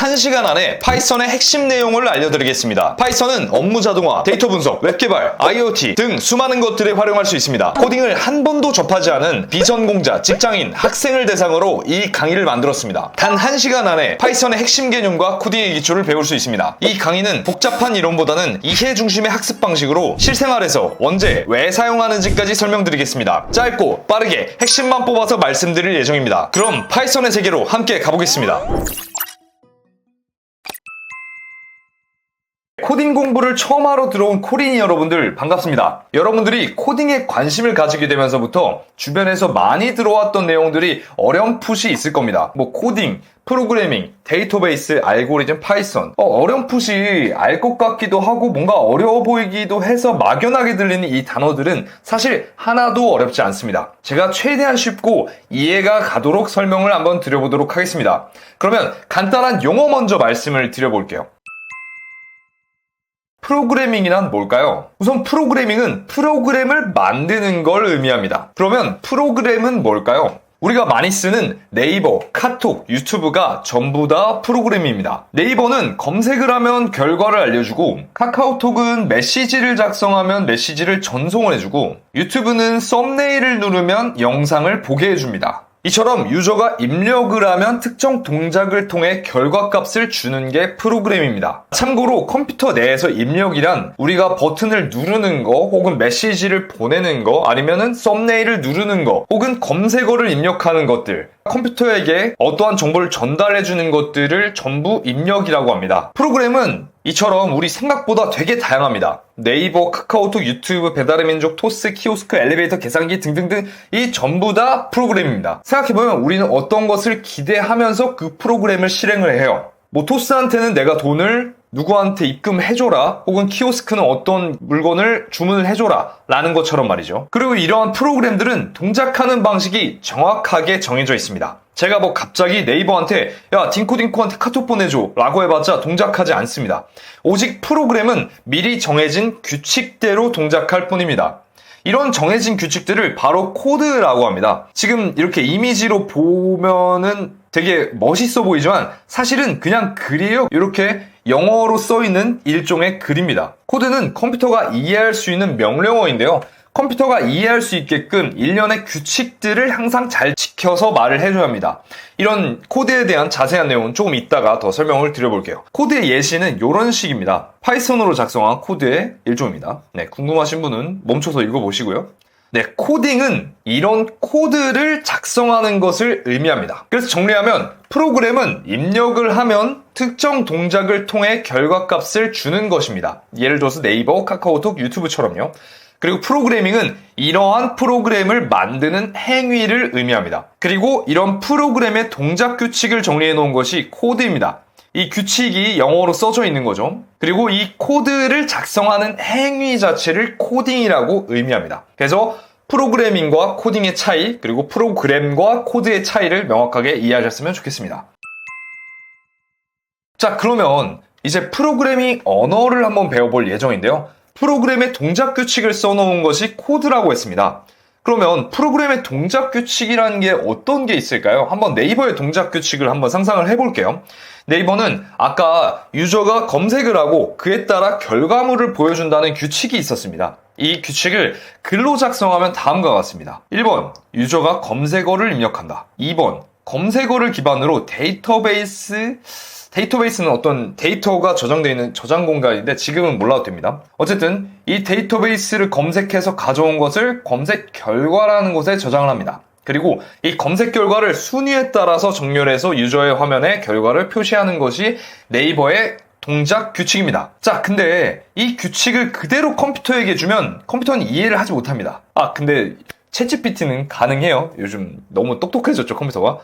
1시간 안에 파이썬의 핵심 내용을 알려드리겠습니다. 파이썬은 업무 자동화, 데이터 분석, 웹 개발, IoT 등 수많은 것들에 활용할 수 있습니다. 코딩을 한 번도 접하지 않은 비전공자, 직장인, 학생을 대상으로 이 강의를 만들었습니다. 단 1시간 안에 파이썬의 핵심 개념과 코딩의 기초를 배울 수 있습니다. 이 강의는 복잡한 이론보다는 이해 중심의 학습 방식으로 실생활에서 언제, 왜 사용하는지까지 설명드리겠습니다. 짧고 빠르게 핵심만 뽑아서 말씀드릴 예정입니다. 그럼 파이썬의 세계로 함께 가보겠습니다. 코딩 공부를 처음 하러 들어온 코린이 여러분들 반갑습니다. 여러분들이 코딩에 관심을 가지게 되면서부터 주변에서 많이 들어왔던 내용들이 어렴풋이 있을 겁니다. 코딩, 프로그래밍, 데이터베이스, 알고리즘, 파이썬. 어렴풋이 알 것 같기도 하고 뭔가 어려워 보이기도 해서 막연하게 들리는 이 단어들은 사실 하나도 어렵지 않습니다. 제가 최대한 쉽고 이해가 가도록 설명을 한번 드려보도록 하겠습니다. 그러면 간단한 용어 먼저 말씀을 드려볼게요. 프로그래밍이란 뭘까요? 우선 프로그래밍은 프로그램을 만드는 걸 의미합니다. 그러면 프로그램은 뭘까요? 우리가 많이 쓰는 네이버, 카톡, 유튜브가 전부 다 프로그램입니다. 네이버는 검색을 하면 결과를 알려주고, 카카오톡은 메시지를 작성하면 메시지를 전송을 해주고, 유튜브는 썸네일을 누르면 영상을 보게 해줍니다. 이처럼 유저가 입력을 하면 특정 동작을 통해 결과값을 주는 게 프로그램입니다. 참고로 컴퓨터 내에서 입력이란 우리가 버튼을 누르는 거, 혹은 메시지를 보내는 거, 아니면은 썸네일을 누르는 거, 혹은 검색어를 입력하는 것들, 컴퓨터에게 어떠한 정보를 전달해주는 것들을 전부 입력이라고 합니다. 프로그램은 이처럼 우리 생각보다 되게 다양합니다. 네이버, 카카오톡, 유튜브, 배달의 민족, 토스, 키오스크, 엘리베이터, 계산기 등등등 이 전부 다 프로그램입니다. 생각해보면 우리는 어떤 것을 기대하면서 그 프로그램을 실행을 해요. 토스한테는 내가 돈을 누구한테 입금해줘라, 혹은 키오스크는 어떤 물건을 주문을 해줘라 라는 것처럼 말이죠. 그리고 이러한 프로그램들은 동작하는 방식이 정확하게 정해져 있습니다. 제가 갑자기 네이버한테 야 딩코딩코한테 카톡 보내줘 라고 해봤자 동작하지 않습니다. 오직 프로그램은 미리 정해진 규칙대로 동작할 뿐입니다. 이런 정해진 규칙들을 바로 코드라고 합니다. 지금 이렇게 이미지로 보면은 되게 멋있어 보이지만 사실은 그냥 글이에요. 이렇게 영어로 써있는 일종의 글입니다. 코드는 컴퓨터가 이해할 수 있는 명령어인데요. 컴퓨터가 이해할 수 있게끔 일련의 규칙들을 항상 잘 지켜서 말을 해줘야 합니다. 이런 코드에 대한 자세한 내용은 조금 이따가 더 설명을 드려볼게요. 코드의 예시는 이런 식입니다. 파이썬으로 작성한 코드의 일종입니다. 궁금하신 분은 멈춰서 읽어보시고요. 코딩은 이런 코드를 작성하는 것을 의미합니다. 그래서 정리하면 프로그램은 입력을 하면 특정 동작을 통해 결과값을 주는 것입니다. 예를 들어서 네이버, 카카오톡, 유튜브처럼요. 그리고 프로그래밍은 이러한 프로그램을 만드는 행위를 의미합니다. 그리고 이런 프로그램의 동작 규칙을 정리해 놓은 것이 코드입니다. 이 규칙이 영어로 써져 있는 거죠. 그리고 이 코드를 작성하는 행위 자체를 코딩이라고 의미합니다. 그래서 프로그래밍과 코딩의 차이, 그리고 프로그램과 코드의 차이를 명확하게 이해하셨으면 좋겠습니다. 자, 그러면 이제 프로그래밍 언어를 한번 배워볼 예정인데요. 프로그램의 동작 규칙을 써놓은 것이 코드라고 했습니다. 그러면 프로그램의 동작 규칙이라는 게 어떤 게 있을까요? 한번 네이버의 동작 규칙을 한번 상상을 해볼게요. 네이버는 아까 유저가 검색을 하고 그에 따라 결과물을 보여준다는 규칙이 있었습니다. 이 규칙을 글로 작성하면 다음과 같습니다. 1번, 유저가 검색어를 입력한다. 2번, 검색어를 기반으로 데이터베이스는 어떤 데이터가 저장되어 있는 저장 공간인데 지금은 몰라도 됩니다. 어쨌든 이 데이터베이스를 검색해서 가져온 것을 검색 결과라는 곳에 저장을 합니다. 그리고 이 검색 결과를 순위에 따라서 정렬해서 유저의 화면에 결과를 표시하는 것이 네이버의 동작 규칙입니다. 자, 근데 이 규칙을 그대로 컴퓨터에게 주면 컴퓨터는 이해를 하지 못합니다. 근데 챗GPT는 가능해요. 요즘 너무 똑똑해졌죠, 컴퓨터가.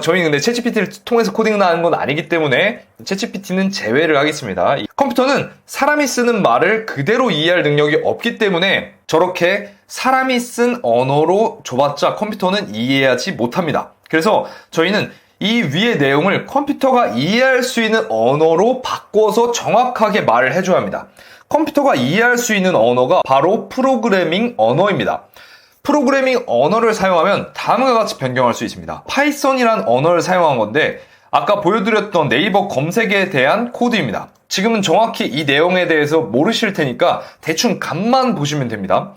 저희는 근데 챗GPT를 통해서 코딩을 하는 건 아니기 때문에 챗GPT는 제외를 하겠습니다. 컴퓨터는 사람이 쓰는 말을 그대로 이해할 능력이 없기 때문에 저렇게 사람이 쓴 언어로 줘봤자 컴퓨터는 이해하지 못합니다. 그래서 저희는 이 위의 내용을 컴퓨터가 이해할 수 있는 언어로 바꿔서 정확하게 말을 해줘야 합니다. 컴퓨터가 이해할 수 있는 언어가 바로 프로그래밍 언어입니다. 프로그래밍 언어를 사용하면 다음과 같이 변경할 수 있습니다. 파이썬이란 언어를 사용한 건데 아까 보여드렸던 네이버 검색에 대한 코드입니다. 지금은 정확히 이 내용에 대해서 모르실 테니까 대충 감만 보시면 됩니다.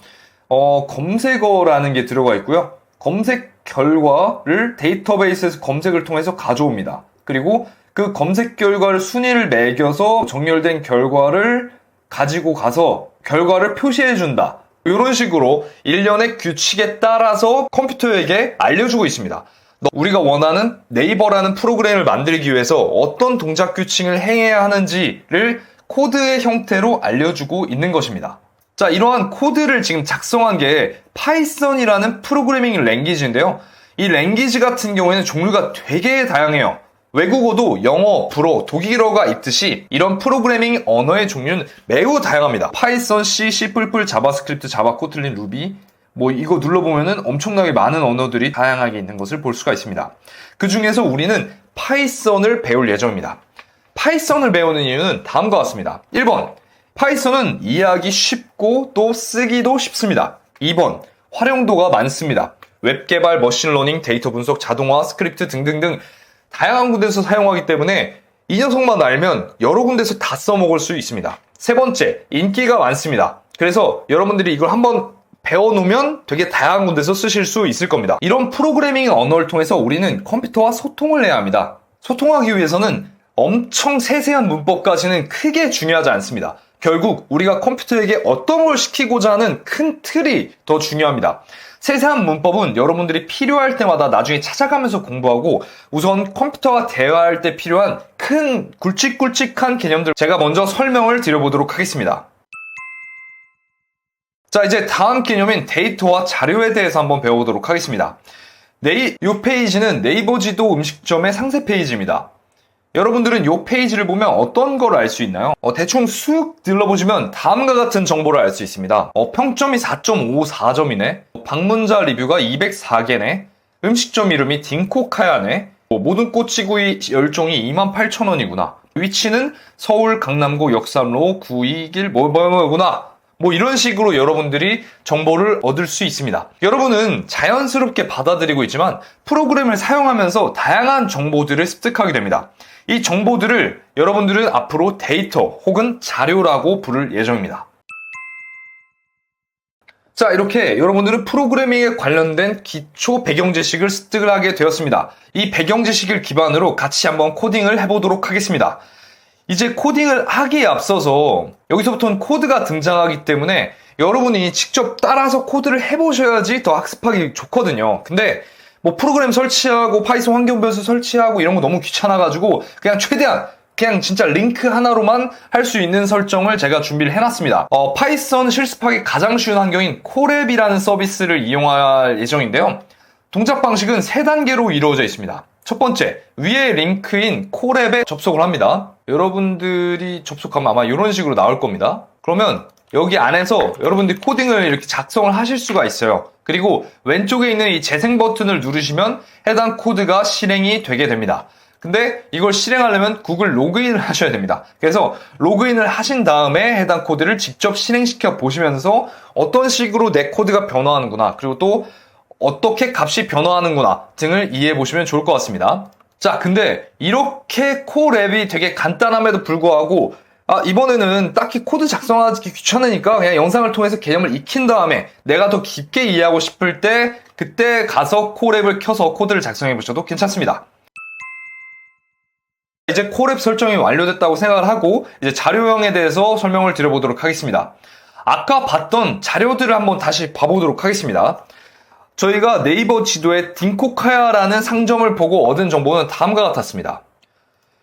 검색어라는 게 들어가 있고요. 검색 결과를 데이터베이스에서 검색을 통해서 가져옵니다. 그리고 그 검색 결과를 순위를 매겨서 정렬된 결과를 가지고 가서 결과를 표시해준다. 이런 식으로 일련의 규칙에 따라서 컴퓨터에게 알려주고 있습니다. 우리가 원하는 네이버라는 프로그램을 만들기 위해서 어떤 동작 규칙을 행해야 하는지를 코드의 형태로 알려주고 있는 것입니다. 자, 이러한 코드를 지금 작성한 게 파이썬이라는 프로그래밍 랭귀지인데요. 이 랭귀지 같은 경우에는 종류가 되게 다양해요. 외국어도 영어, 불어, 독일어가 있듯이 이런 프로그래밍 언어의 종류는 매우 다양합니다. 파이썬, C, C++, 자바스크립트, 자바, 코틀린, 루비 이거 눌러보면은 엄청나게 많은 언어들이 다양하게 있는 것을 볼 수가 있습니다. 그 중에서 우리는 파이썬을 배울 예정입니다. 파이썬을 배우는 이유는 다음과 같습니다. 1번, 파이썬은 이해하기 쉽고 또 쓰기도 쉽습니다. 2번, 활용도가 많습니다. 웹 개발, 머신러닝, 데이터 분석, 자동화, 스크립트 등등등 다양한 군데서 사용하기 때문에 이 녀석만 알면 여러 군데서 다 써먹을 수 있습니다. 세 번째, 인기가 많습니다. 그래서 여러분들이 이걸 한번 배워놓으면 되게 다양한 군데서 쓰실 수 있을 겁니다. 이런 프로그래밍 언어를 통해서 우리는 컴퓨터와 소통을 해야 합니다. 소통하기 위해서는 엄청 세세한 문법까지는 크게 중요하지 않습니다. 결국 우리가 컴퓨터에게 어떤 걸 시키고자 하는 큰 틀이 더 중요합니다. 세세한 문법은 여러분들이 필요할 때마다 나중에 찾아가면서 공부하고 우선 컴퓨터와 대화할 때 필요한 큰 굵직굵직한 개념들 제가 먼저 설명을 드려보도록 하겠습니다. 자, 이제 다음 개념인 데이터와 자료에 대해서 한번 배워보도록 하겠습니다. 이 페이지는 네이버 지도 음식점의 상세 페이지입니다. 여러분들은 이 페이지를 보면 어떤 걸 알 수 있나요? 대충 쑥 눌러보시면 다음과 같은 정보를 알 수 있습니다. 평점이 4.54점이네. 방문자 리뷰가 204개네. 음식점 이름이 딩코카야네. 모든 꼬치구이 10종이 28,000원이구나. 위치는 서울 강남구 역삼로 921 뭐구나. 이런 식으로 여러분들이 정보를 얻을 수 있습니다. 여러분은 자연스럽게 받아들이고 있지만 프로그램을 사용하면서 다양한 정보들을 습득하게 됩니다. 이 정보들을 여러분들은 앞으로 데이터 혹은 자료라고 부를 예정입니다. 자, 이렇게 여러분들은 프로그래밍에 관련된 기초 배경 지식을 습득을 하게 되었습니다. 이 배경 지식을 기반으로 같이 한번 코딩을 해보도록 하겠습니다. 이제 코딩을 하기에 앞서서 여기서부터는 코드가 등장하기 때문에 여러분이 직접 따라서 코드를 해보셔야지 더 학습하기 좋거든요. 근데 프로그램 설치하고 파이썬 환경 변수 설치하고 이런 거 너무 귀찮아가지고 그냥 최대한 그냥 진짜 링크 하나로만 할 수 있는 설정을 제가 준비를 해놨습니다. 파이썬 실습하기 가장 쉬운 환경인 코랩이라는 서비스를 이용할 예정인데요. 동작 방식은 3단계로 이루어져 있습니다. 첫 번째, 위에 링크인 코랩에 접속을 합니다. 여러분들이 접속하면 아마 이런 식으로 나올 겁니다. 그러면 여기 안에서 여러분들이 코딩을 이렇게 작성을 하실 수가 있어요. 그리고 왼쪽에 있는 이 재생 버튼을 누르시면 해당 코드가 실행이 되게 됩니다. 근데 이걸 실행하려면 구글 로그인을 하셔야 됩니다. 그래서 로그인을 하신 다음에 해당 코드를 직접 실행시켜 보시면서 어떤 식으로 내 코드가 변화하는구나, 그리고 또 어떻게 값이 변화하는구나 등을 이해해 보시면 좋을 것 같습니다. 자, 근데 이렇게 코랩이 되게 간단함에도 불구하고 이번에는 딱히 코드 작성하기 귀찮으니까 그냥 영상을 통해서 개념을 익힌 다음에 내가 더 깊게 이해하고 싶을 때 그때 가서 코랩을 켜서 코드를 작성해 보셔도 괜찮습니다. 이제 코랩 설정이 완료됐다고 생각을 하고 이제 자료형에 대해서 설명을 드려보도록 하겠습니다. 아까 봤던 자료들을 한번 다시 봐보도록 하겠습니다. 저희가 네이버 지도에 딩코카야라는 상점을 보고 얻은 정보는 다음과 같았습니다.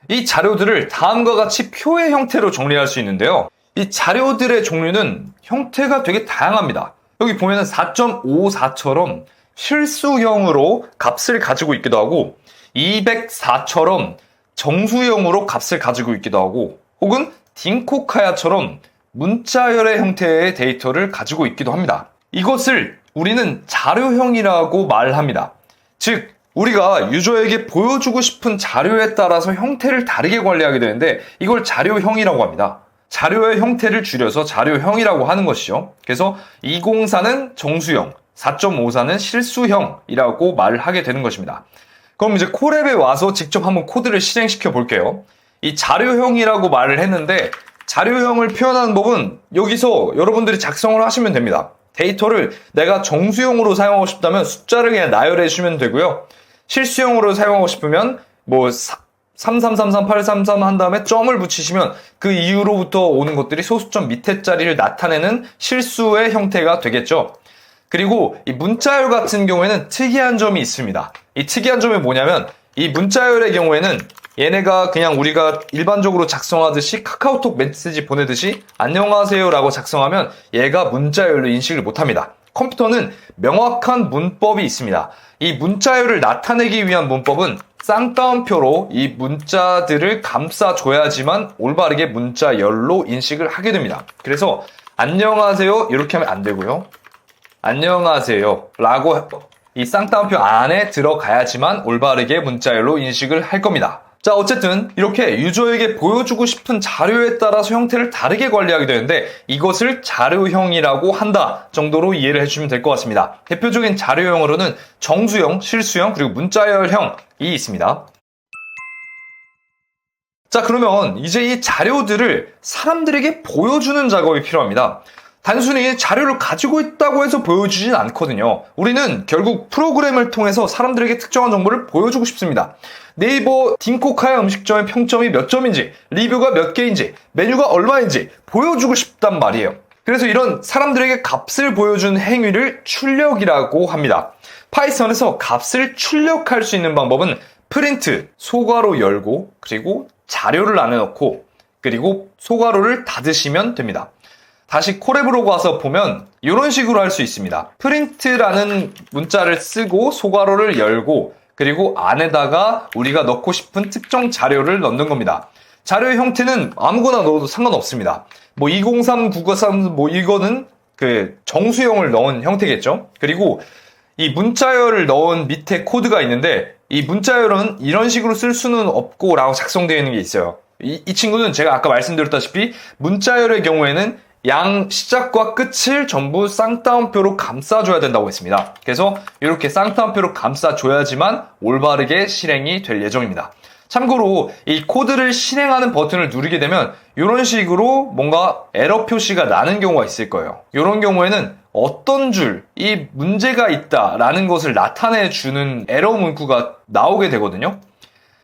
이 자료들을 다음과 같이 표의 형태로 정리할 수 있는데요. 이 자료들의 종류는 형태가 되게 다양합니다. 여기 보면은 4.54처럼 실수형으로 값을 가지고 있기도 하고 204처럼 정수형으로 값을 가지고 있기도 하고 혹은 딩코카야처럼 문자열의 형태의 데이터를 가지고 있기도 합니다. 이것을 우리는 자료형이라고 말합니다. 즉, 우리가 유저에게 보여주고 싶은 자료에 따라서 형태를 다르게 관리하게 되는데 이걸 자료형이라고 합니다. 자료의 형태를 줄여서 자료형이라고 하는 것이죠. 그래서 204는 정수형, 4.54는 실수형이라고 말을 하게 되는 것입니다. 그럼 이제 콜앱에 와서 직접 한번 코드를 실행시켜 볼게요. 이 자료형이라고 말을 했는데 자료형을 표현하는 법은 여기서 여러분들이 작성을 하시면 됩니다. 데이터를 내가 정수형으로 사용하고 싶다면 숫자를 그냥 나열해 주시면 되고요. 실수형으로 사용하고 싶으면 뭐 3333833 한 다음에 점을 붙이시면 그 이후로부터 오는 것들이 소수점 밑에 자리를 나타내는 실수의 형태가 되겠죠. 그리고 이 문자열 같은 경우에는 특이한 점이 있습니다. 이 특이한 점이 뭐냐면 이 문자열의 경우에는 얘네가 그냥 우리가 일반적으로 작성하듯이 카카오톡 메시지 보내듯이 안녕하세요 라고 작성하면 얘가 문자열로 인식을 못합니다. 컴퓨터는 명확한 문법이 있습니다. 이 문자열을 나타내기 위한 문법은 쌍따옴표로 이 문자들을 감싸줘야지만 올바르게 문자열로 인식을 하게 됩니다. 그래서 안녕하세요 이렇게 하면 안 되고요. 안녕하세요 라고 이 쌍따옴표 안에 들어가야지만 올바르게 문자열로 인식을 할 겁니다. 자, 어쨌든 이렇게 유저에게 보여주고 싶은 자료에 따라서 형태를 다르게 관리하게 되는데 이것을 자료형이라고 한다 정도로 이해를 해주시면 될 것 같습니다. 대표적인 자료형으로는 정수형, 실수형, 그리고 문자열형이 있습니다. 자, 그러면 이제 이 자료들을 사람들에게 보여주는 작업이 필요합니다. 단순히 자료를 가지고 있다고 해서 보여주진 않거든요. 우리는 결국 프로그램을 통해서 사람들에게 특정한 정보를 보여주고 싶습니다. 네이버 딩코카야 음식점의 평점이 몇 점인지, 리뷰가 몇 개인지, 메뉴가 얼마인지 보여주고 싶단 말이에요. 그래서 이런 사람들에게 값을 보여주는 행위를 출력이라고 합니다. 파이썬에서 값을 출력할 수 있는 방법은 프린트, 소괄호 열고, 그리고 자료를 안에 넣고, 그리고 소괄호를 닫으시면 됩니다. 다시 콜앱으로 가서 보면 이런 식으로 할 수 있습니다. 프린트라는 문자를 쓰고 소괄호를 열고 그리고 안에다가 우리가 넣고 싶은 특정 자료를 넣는 겁니다. 자료의 형태는 아무거나 넣어도 상관없습니다. 뭐 203, 993 뭐 이거는 그 정수형을 넣은 형태겠죠. 그리고 이 문자열을 넣은 밑에 코드가 있는데 이 문자열은 이런 식으로 쓸 수는 없고 라고 작성되어 있는 게 있어요. 이 친구는 제가 아까 말씀드렸다시피 문자열의 경우에는 양 시작과 끝을 전부 쌍따옴표로 감싸줘야 된다고 했습니다. 그래서 이렇게 쌍따옴표로 감싸줘야지만 올바르게 실행이 될 예정입니다. 참고로 이 코드를 실행하는 버튼을 누르게 되면 이런 식으로 뭔가 에러 표시가 나는 경우가 있을 거예요. 이런 경우에는 어떤 줄이 문제가 있다라는 것을 나타내주는 에러 문구가 나오게 되거든요.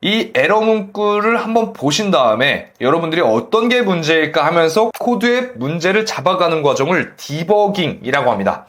이 에러 문구를 한번 보신 다음에 여러분들이 어떤 게 문제일까 하면서 코드의 문제를 잡아가는 과정을 디버깅이라고 합니다.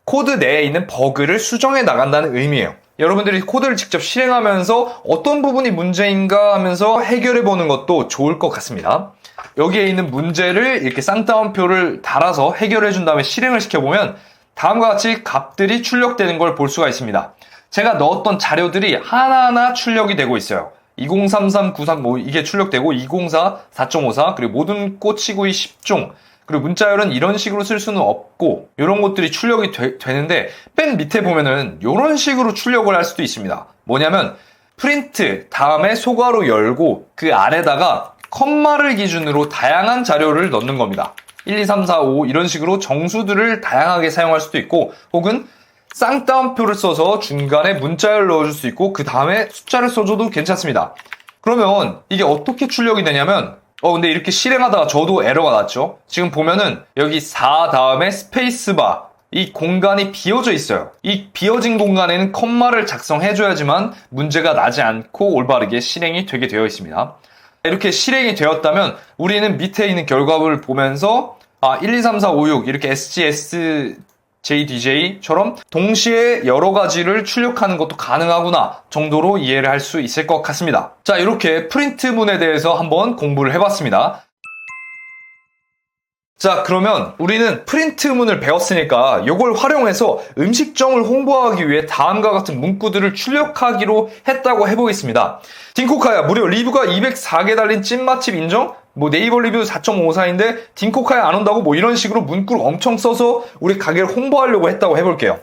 코드 내에 있는 버그를 수정해 나간다는 의미예요. 여러분들이 코드를 직접 실행하면서 어떤 부분이 문제인가 하면서 해결해 보는 것도 좋을 것 같습니다. 여기에 있는 문제를 이렇게 쌍따옴표를 달아서 해결해 준 다음에 실행을 시켜보면 다음과 같이 값들이 출력되는 걸 볼 수가 있습니다. 제가 넣었던 자료들이 하나하나 출력이 되고 있어요. 203393 뭐 이게 출력되고 204 4.54 그리고 모든 꼬치구이 10종 그리고 문자열은 이런 식으로 쓸 수는 없고 이런 것들이 출력이 되는데 맨 밑에 보면은 이런 식으로 출력을 할 수도 있습니다. 뭐냐면 프린트 다음에 소괄호 열고 그 안에다가 컴마를 기준으로 다양한 자료를 넣는 겁니다. 1, 2, 3, 4, 5 이런 식으로 정수들을 다양하게 사용할 수도 있고 혹은 쌍따옴표를 써서 중간에 문자를 넣어줄 수 있고 그 다음에 숫자를 써줘도 괜찮습니다. 그러면 이게 어떻게 출력이 되냐면 근데 이렇게 실행하다가 저도 에러가 났죠. 지금 보면은 여기 4 다음에 스페이스바 이 공간이 비어져 있어요. 이 비어진 공간에는 컴마를 작성해줘야지만 문제가 나지 않고 올바르게 실행이 되게 되어 있습니다. 이렇게 실행이 되었다면 우리는 밑에 있는 결과물을 보면서 1, 2, 3, 4, 5, 6 이렇게 SGS JDJ처럼 동시에 여러 가지를 출력하는 것도 가능하구나 정도로 이해를 할 수 있을 것 같습니다. 자, 이렇게 프린트문에 대해서 한번 공부를 해봤습니다. 자, 그러면 우리는 프린트문을 배웠으니까 이걸 활용해서 음식점을 홍보하기 위해 다음과 같은 문구들을 출력하기로 했다고 해보겠습니다. 딩코카야 무려 리뷰가 204개 달린 찐맛집 인정? 뭐 네이버 리뷰 4.54인데 딩코카에 안 온다고 뭐 이런 식으로 문구를 엄청 써서 우리 가게를 홍보하려고 했다고 해볼게요.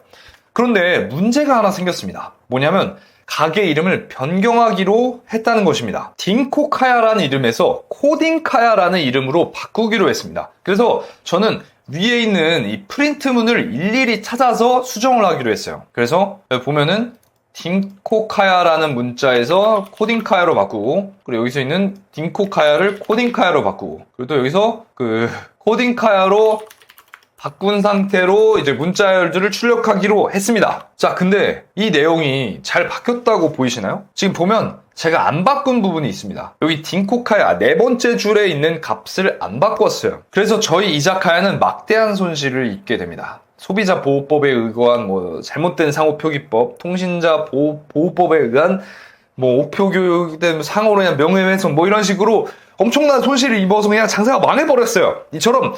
그런데 문제가 하나 생겼습니다. 뭐냐면 가게 이름을 변경하기로 했다는 것입니다. 딩코카야라는 이름에서 코딩카야라는 이름으로 바꾸기로 했습니다. 그래서 저는 위에 있는 이 프린트문을 일일이 찾아서 수정을 하기로 했어요. 그래서 여기 보면은 딩코카야라는 문자에서 코딩카야로 바꾸고, 그리고 여기서 있는 딩코카야를 코딩카야로 바꾸고, 그리고 또 여기서 코딩카야로 바꾼 상태로 이제 문자열들을 출력하기로 했습니다. 자, 근데 이 내용이 잘 바뀌었다고 보이시나요? 지금 보면 제가 안 바꾼 부분이 있습니다. 여기 딩코카야 네 번째 줄에 있는 값을 안 바꿨어요. 그래서 저희 이자카야는 막대한 손실을 입게 됩니다. 소비자 보호법에 의거한 잘못된 상호 표기법, 통신자 보호법에 의한 오표 교육된 상호로 그냥 명예훼손 이런 식으로 엄청난 손실을 입어서 그냥 장사가 망해버렸어요. 이처럼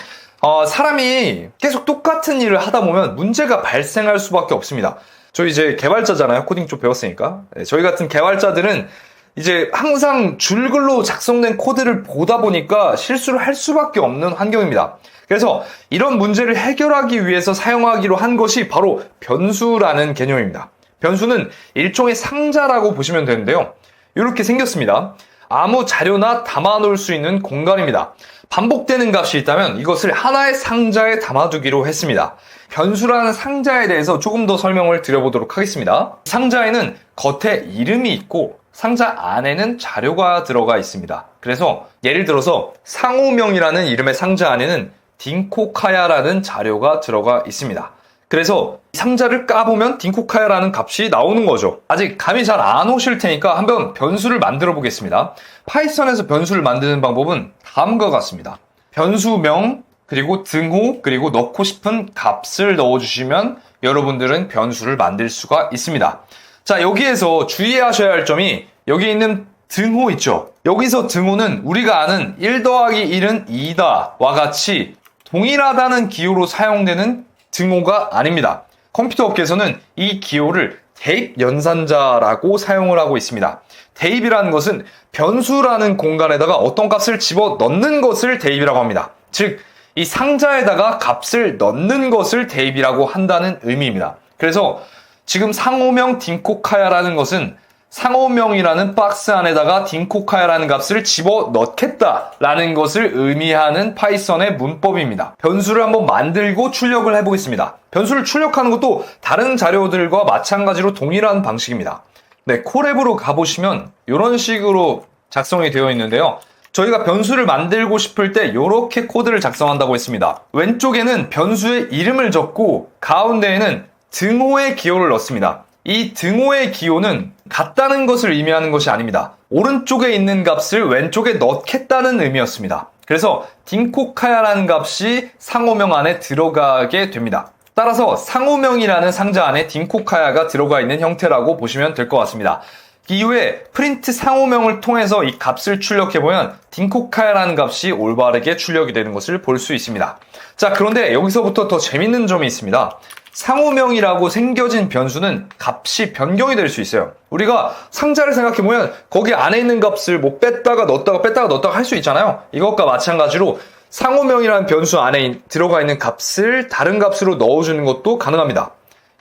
사람이 계속 똑같은 일을 하다 보면 문제가 발생할 수밖에 없습니다. 저희 이제 개발자잖아요. 코딩 쪽 배웠으니까. 네, 저희 같은 개발자들은 이제 항상 줄글로 작성된 코드를 보다 보니까 실수를 할 수밖에 없는 환경입니다. 그래서 이런 문제를 해결하기 위해서 사용하기로 한 것이 바로 변수라는 개념입니다. 변수는 일종의 상자라고 보시면 되는데요. 이렇게 생겼습니다. 아무 자료나 담아놓을 수 있는 공간입니다. 반복되는 값이 있다면 이것을 하나의 상자에 담아두기로 했습니다. 변수라는 상자에 대해서 조금 더 설명을 드려보도록 하겠습니다. 상자에는 겉에 이름이 있고 상자 안에는 자료가 들어가 있습니다. 그래서 예를 들어서 상호명이라는 이름의 상자 안에는 딩코카야라는 자료가 들어가 있습니다. 그래서 상자를 까보면 딩코카야라는 값이 나오는 거죠. 아직 감이 잘 안 오실 테니까 한번 변수를 만들어 보겠습니다. 파이썬에서 변수를 만드는 방법은 다음과 같습니다. 변수명, 그리고 등호, 그리고 넣고 싶은 값을 넣어주시면 여러분들은 변수를 만들 수가 있습니다. 자, 여기에서 주의하셔야 할 점이 여기 있는 등호 있죠? 여기서 등호는 우리가 아는 1 더하기 1은 2다 와 같이 동일하다는 기호로 사용되는 등호가 아닙니다. 컴퓨터 업계에서는 이 기호를 대입 연산자라고 사용을 하고 있습니다. 대입이라는 것은 변수라는 공간에다가 어떤 값을 집어 넣는 것을 대입이라고 합니다. 즉, 이 상자에다가 값을 넣는 것을 대입이라고 한다는 의미입니다. 그래서 지금 상호명 딩코카야라는 것은 상호명이라는 박스 안에다가 딩코카야라는 값을 집어 넣겠다라는 것을 의미하는 파이썬의 문법입니다. 변수를 한번 만들고 출력을 해보겠습니다. 변수를 출력하는 것도 다른 자료들과 마찬가지로 동일한 방식입니다. 네, 콜앱으로 가보시면 이런 식으로 작성이 되어 있는데요. 저희가 변수를 만들고 싶을 때 이렇게 코드를 작성한다고 했습니다. 왼쪽에는 변수의 이름을 적고 가운데에는 등호의 기호를 넣습니다. 이 등호의 기호는 같다는 것을 의미하는 것이 아닙니다. 오른쪽에 있는 값을 왼쪽에 넣겠다는 의미였습니다. 그래서 딩코카야라는 값이 상호명 안에 들어가게 됩니다. 따라서 상호명이라는 상자 안에 딩코카야가 들어가 있는 형태라고 보시면 될 것 같습니다. 이후에 프린트 상호명을 통해서 이 값을 출력해보면 딩코카야라는 값이 올바르게 출력이 되는 것을 볼 수 있습니다. 자, 그런데 여기서부터 더 재밌는 점이 있습니다. 상호명이라고 생겨진 변수는 값이 변경이 될 수 있어요. 우리가 상자를 생각해보면 거기 안에 있는 값을 뺐다가 넣었다가 할 수 있잖아요. 이것과 마찬가지로 상호명이라는 변수 안에 들어가 있는 값을 다른 값으로 넣어주는 것도 가능합니다.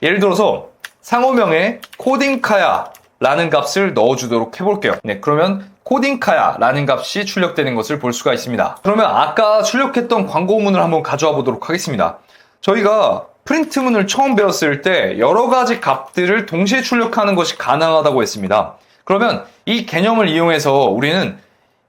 예를 들어서 상호명에 코딩카야라는 값을 넣어주도록 해볼게요. 네, 그러면 코딩카야라는 값이 출력되는 것을 볼 수가 있습니다. 그러면 아까 출력했던 광고문을 한번 가져와 보도록 하겠습니다. 저희가 프린트문을 처음 배웠을 때 여러 가지 값들을 동시에 출력하는 것이 가능하다고 했습니다. 그러면 이 개념을 이용해서 우리는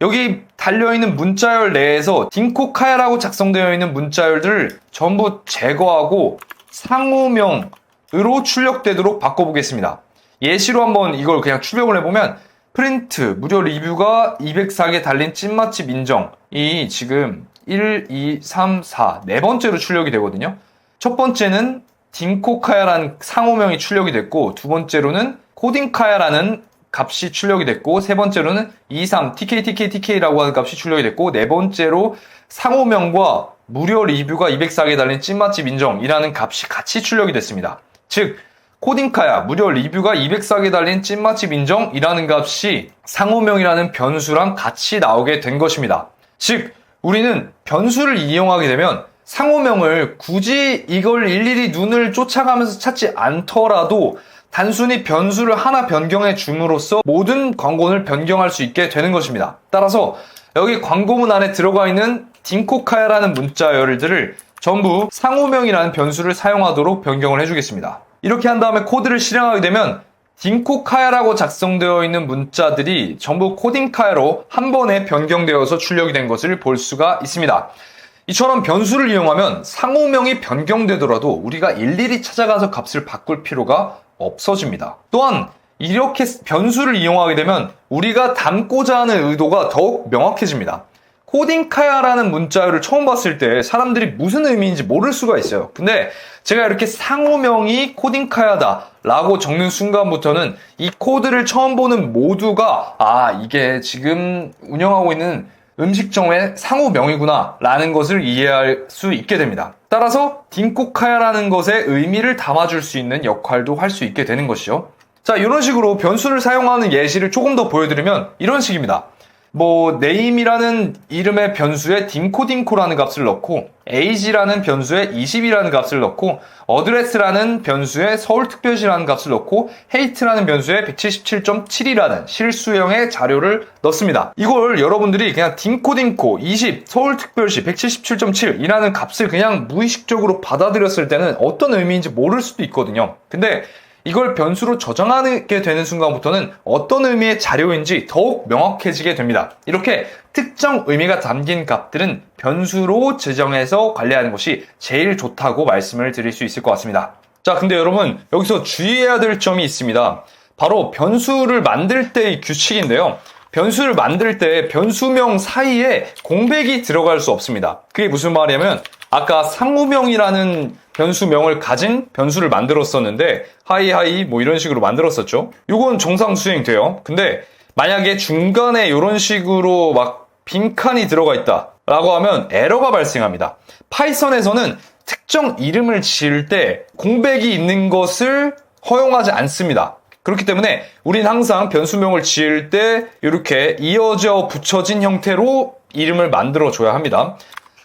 여기 달려있는 문자열 내에서 딩코카야라고 작성되어 있는 문자열들을 전부 제거하고 상호명으로 출력되도록 바꿔보겠습니다. 예시로 한번 이걸 그냥 출력을 해보면 프린트 무료 리뷰가 204개 달린 찐맛집 인정이 지금 1, 2, 3, 4 네 번째로 출력이 되거든요. 첫 번째는 딩코카야라는 상호명이 출력이 됐고, 두 번째로는 코딩카야라는 값이 출력이 됐고, 세 번째로는 23 TK라고 하는 값이 출력이 됐고, 네 번째로 상호명과 무료 리뷰가 204개 달린 찐맛집 인정이라는 값이 같이 출력이 됐습니다. 즉, 코딩카야 무료 리뷰가 204개 달린 찐맛집 인정이라는 값이 상호명이라는 변수랑 같이 나오게 된 것입니다. 즉, 우리는 변수를 이용하게 되면 상호명을 굳이 이걸 일일이 눈을 쫓아가면서 찾지 않더라도 단순히 변수를 하나 변경해 줌으로써 모든 광고문을 변경할 수 있게 되는 것입니다. 따라서 여기 광고문 안에 들어가 있는 딩코카야라는 문자열들을 전부 상호명이라는 변수를 사용하도록 변경을 해주겠습니다. 이렇게 한 다음에 코드를 실행하게 되면 딩코카야라고 작성되어 있는 문자들이 전부 코딩카야로 한 번에 변경되어서 출력이 된 것을 볼 수가 있습니다. 이처럼 변수를 이용하면 상호명이 변경되더라도 우리가 일일이 찾아가서 값을 바꿀 필요가 없어집니다. 또한 이렇게 변수를 이용하게 되면 우리가 담고자 하는 의도가 더욱 명확해집니다. 코딩카야라는 문자를 처음 봤을 때 사람들이 무슨 의미인지 모를 수가 있어요. 근데 제가 이렇게 상호명이 코딩카야다 라고 적는 순간부터는 이 코드를 처음 보는 모두가 이게 지금 운영하고 있는 음식점의 상호명이구나 라는 것을 이해할 수 있게 됩니다. 따라서 딩코카야라는 것의 의미를 담아줄 수 있는 역할도 할 수 있게 되는 것이죠. 자, 이런 식으로 변수를 사용하는 예시를 조금 더 보여드리면 이런 식입니다. name이라는 이름의 변수에 딩코딩코라는 값을 넣고 age라는 변수에 20이라는 값을 넣고 address라는 변수에 서울특별시라는 값을 넣고 hate라는 변수에 177.7이라는 실수형의 자료를 넣습니다. 이걸 여러분들이 그냥 딩코딩코 20 서울특별시 177.7이라는 값을 그냥 무의식적으로 받아들였을 때는 어떤 의미인지 모를 수도 있거든요. 근데 이걸 변수로 저장하게 되는 순간부터는 어떤 의미의 자료인지 더욱 명확해지게 됩니다. 이렇게 특정 의미가 담긴 값들은 변수로 지정해서 관리하는 것이 제일 좋다고 말씀을 드릴 수 있을 것 같습니다. 자, 근데 여러분 여기서 주의해야 될 점이 있습니다. 바로 변수를 만들 때의 규칙인데요. 변수를 만들 때 변수명 사이에 공백이 들어갈 수 없습니다. 그게 무슨 말이냐면 아까 상호명이라는 변수명을 가진 변수를 만들었었는데 하이하이 이런 식으로 만들었었죠. 이건 정상 수행돼요. 근데 만약에 중간에 이런 식으로 막 빈칸이 들어가 있다 라고 하면 에러가 발생합니다. 파이썬에서는 특정 이름을 지을 때 공백이 있는 것을 허용하지 않습니다. 그렇기 때문에 우린 항상 변수명을 지을 때 이렇게 이어져 붙여진 형태로 이름을 만들어 줘야 합니다.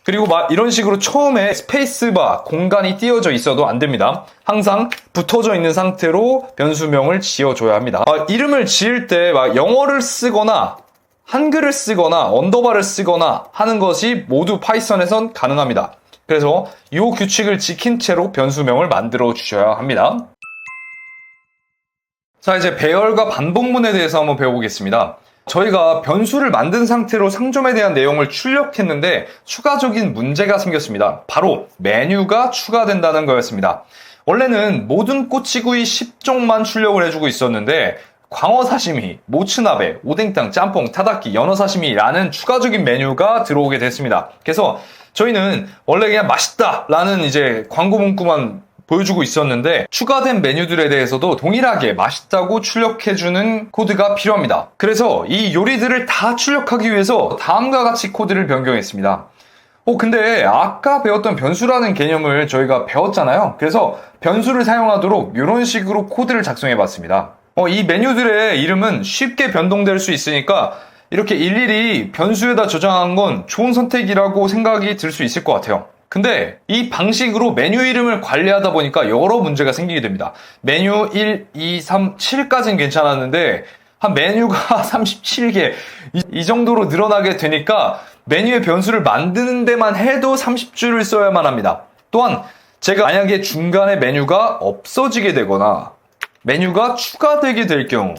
그리고 이런 식으로 처음에 스페이스바 공간이 띄어져 있어도 안 됩니다. 항상 붙어져 있는 상태로 변수명을 지어줘야 합니다. 이름을 지을 때 영어를 쓰거나 한글을 쓰거나 언더바를 쓰거나 하는 것이 모두 파이썬에선 가능합니다. 그래서 이 규칙을 지킨 채로 변수명을 만들어 주셔야 합니다. 자, 이제 배열과 반복문에 대해서 한번 배워보겠습니다. 저희가 변수를 만든 상태로 상점에 대한 내용을 출력했는데 추가적인 문제가 생겼습니다. 바로 메뉴가 추가된다는 거였습니다. 원래는 모든 꼬치구이 10종만 출력을 해주고 있었는데 광어 사시미, 모츠나베, 오뎅탕, 짬뽕, 타다키, 연어 사시미라는 추가적인 메뉴가 들어오게 됐습니다. 그래서 저희는 원래 그냥 맛있다 라는 이제 광고 문구만 보여주고 있었는데 추가된 메뉴들에 대해서도 동일하게 맛있다고 출력해주는 코드가 필요합니다. 그래서 이 요리들을 다 출력하기 위해서 다음과 같이 코드를 변경했습니다. 근데 아까 배웠던 변수라는 개념을 저희가 배웠잖아요. 그래서 변수를 사용하도록 이런 식으로 코드를 작성해 봤습니다. 이 메뉴들의 이름은 쉽게 변동될 수 있으니까 이렇게 일일이 변수에다 저장한 건 좋은 선택이라고 생각이 들 수 있을 것 같아요. 근데 이 방식으로 메뉴 이름을 관리하다 보니까 여러 문제가 생기게 됩니다. 메뉴 1, 2, 3, 7까지는 괜찮았는데 한 메뉴가 37개 이 정도로 늘어나게 되니까 메뉴의 변수를 만드는 데만 해도 30줄을 써야만 합니다. 또한 제가 만약에 중간에 메뉴가 없어지게 되거나 메뉴가 추가되게 될 경우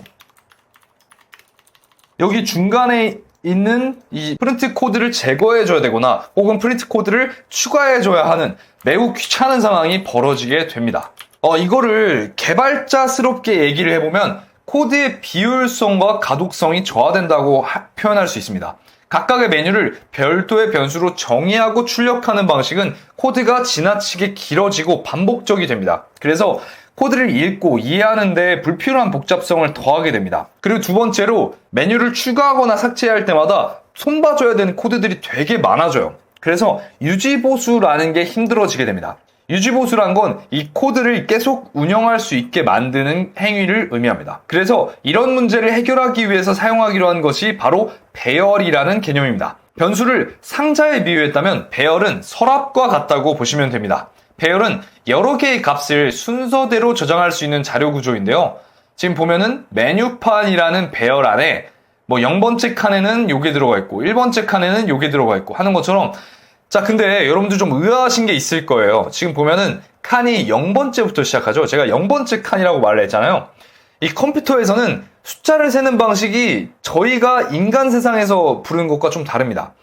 여기 중간에 있는 이 프린트 코드를 제거해줘야 되거나 혹은 프린트 코드를 추가해줘야 하는 매우 귀찮은 상황이 벌어지게 됩니다. 이거를 개발자스럽게 얘기를 해보면 코드의 비효율성과 가독성이 저하된다고 표현할 수 있습니다. 각각의 메뉴를 별도의 변수로 정의하고 출력하는 방식은 코드가 지나치게 길어지고 반복적이 됩니다. 그래서 코드를 읽고 이해하는데 불필요한 복잡성을 더하게 됩니다. 그리고 두 번째로 메뉴를 추가하거나 삭제할 때마다 손봐줘야 되는 코드들이 되게 많아져요. 그래서 유지보수라는 게 힘들어지게 됩니다. 유지보수란 건 이 코드를 계속 운영할 수 있게 만드는 행위를 의미합니다. 그래서 이런 문제를 해결하기 위해서 사용하기로 한 것이 바로 배열이라는 개념입니다. 변수를 상자에 비유했다면 배열은 서랍과 같다고 보시면 됩니다. 배열은 여러 개의 값을 순서대로 저장할 수 있는 자료 구조인데요. 지금 보면은 메뉴판이라는 배열 안에 0번째 칸에는 요게 들어가 있고 1번째 칸에는 요게 들어가 있고 하는 것처럼 자, 근데 여러분들 좀 의아하신 게 있을 거예요. 지금 보면은 칸이 0번째부터 시작하죠. 제가 0번째 칸이라고 말을 했잖아요. 이 컴퓨터에서는 숫자를 세는 방식이 저희가 인간 세상에서 부르는 것과 좀 다릅니다.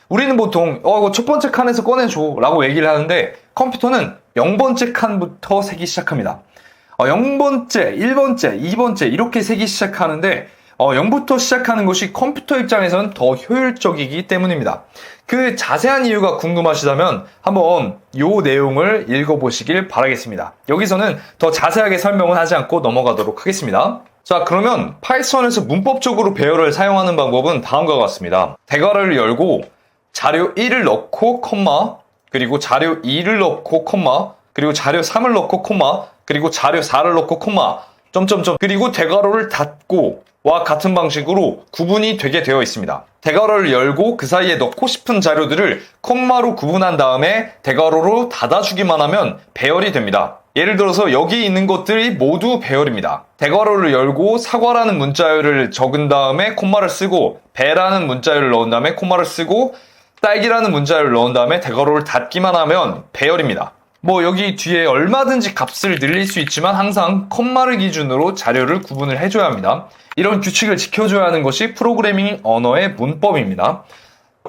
우리는 보통 이거 첫 번째 칸에서 꺼내줘 라고 얘기를 하는데 컴퓨터는 0번째 칸부터 세기 시작합니다. 0번째, 1번째, 2번째 이렇게 세기 시작하는데 0부터 시작하는 것이 컴퓨터 입장에서는 더 효율적이기 때문입니다. 그 자세한 이유가 궁금하시다면 한번 이 내용을 읽어보시길 바라겠습니다. 여기서는 더 자세하게 설명은 하지 않고 넘어가도록 하겠습니다. 자, 그러면 파이썬에서 문법적으로 배열을 사용하는 방법은 다음과 같습니다. 대괄호를 열고 자료 1을 넣고 콤마, 그리고 자료 2를 넣고 콤마, 그리고 자료 3을 넣고 콤마, 그리고 자료 4를 넣고 콤마, 점점점, 그리고 대괄호를 닫고 와 같은 방식으로 구분이 되게 되어 있습니다. 대괄호를 열고 그 사이에 넣고 싶은 자료들을 콤마로 구분한 다음에 대괄호로 닫아주기만 하면 배열이 됩니다. 예를 들어서 여기 있는 것들이 모두 배열입니다. 대괄호를 열고 사과라는 문자열을 적은 다음에 콤마를 쓰고 배라는 문자열을 넣은 다음에 콤마를 쓰고 딸기라는 문자열을 넣은 다음에 대괄호를 닫기만 하면 배열입니다. 여기 뒤에 얼마든지 값을 늘릴 수 있지만 항상 콤마를 기준으로 자료를 구분을 해줘야 합니다. 이런 규칙을 지켜줘야 하는 것이 프로그래밍 언어의 문법입니다.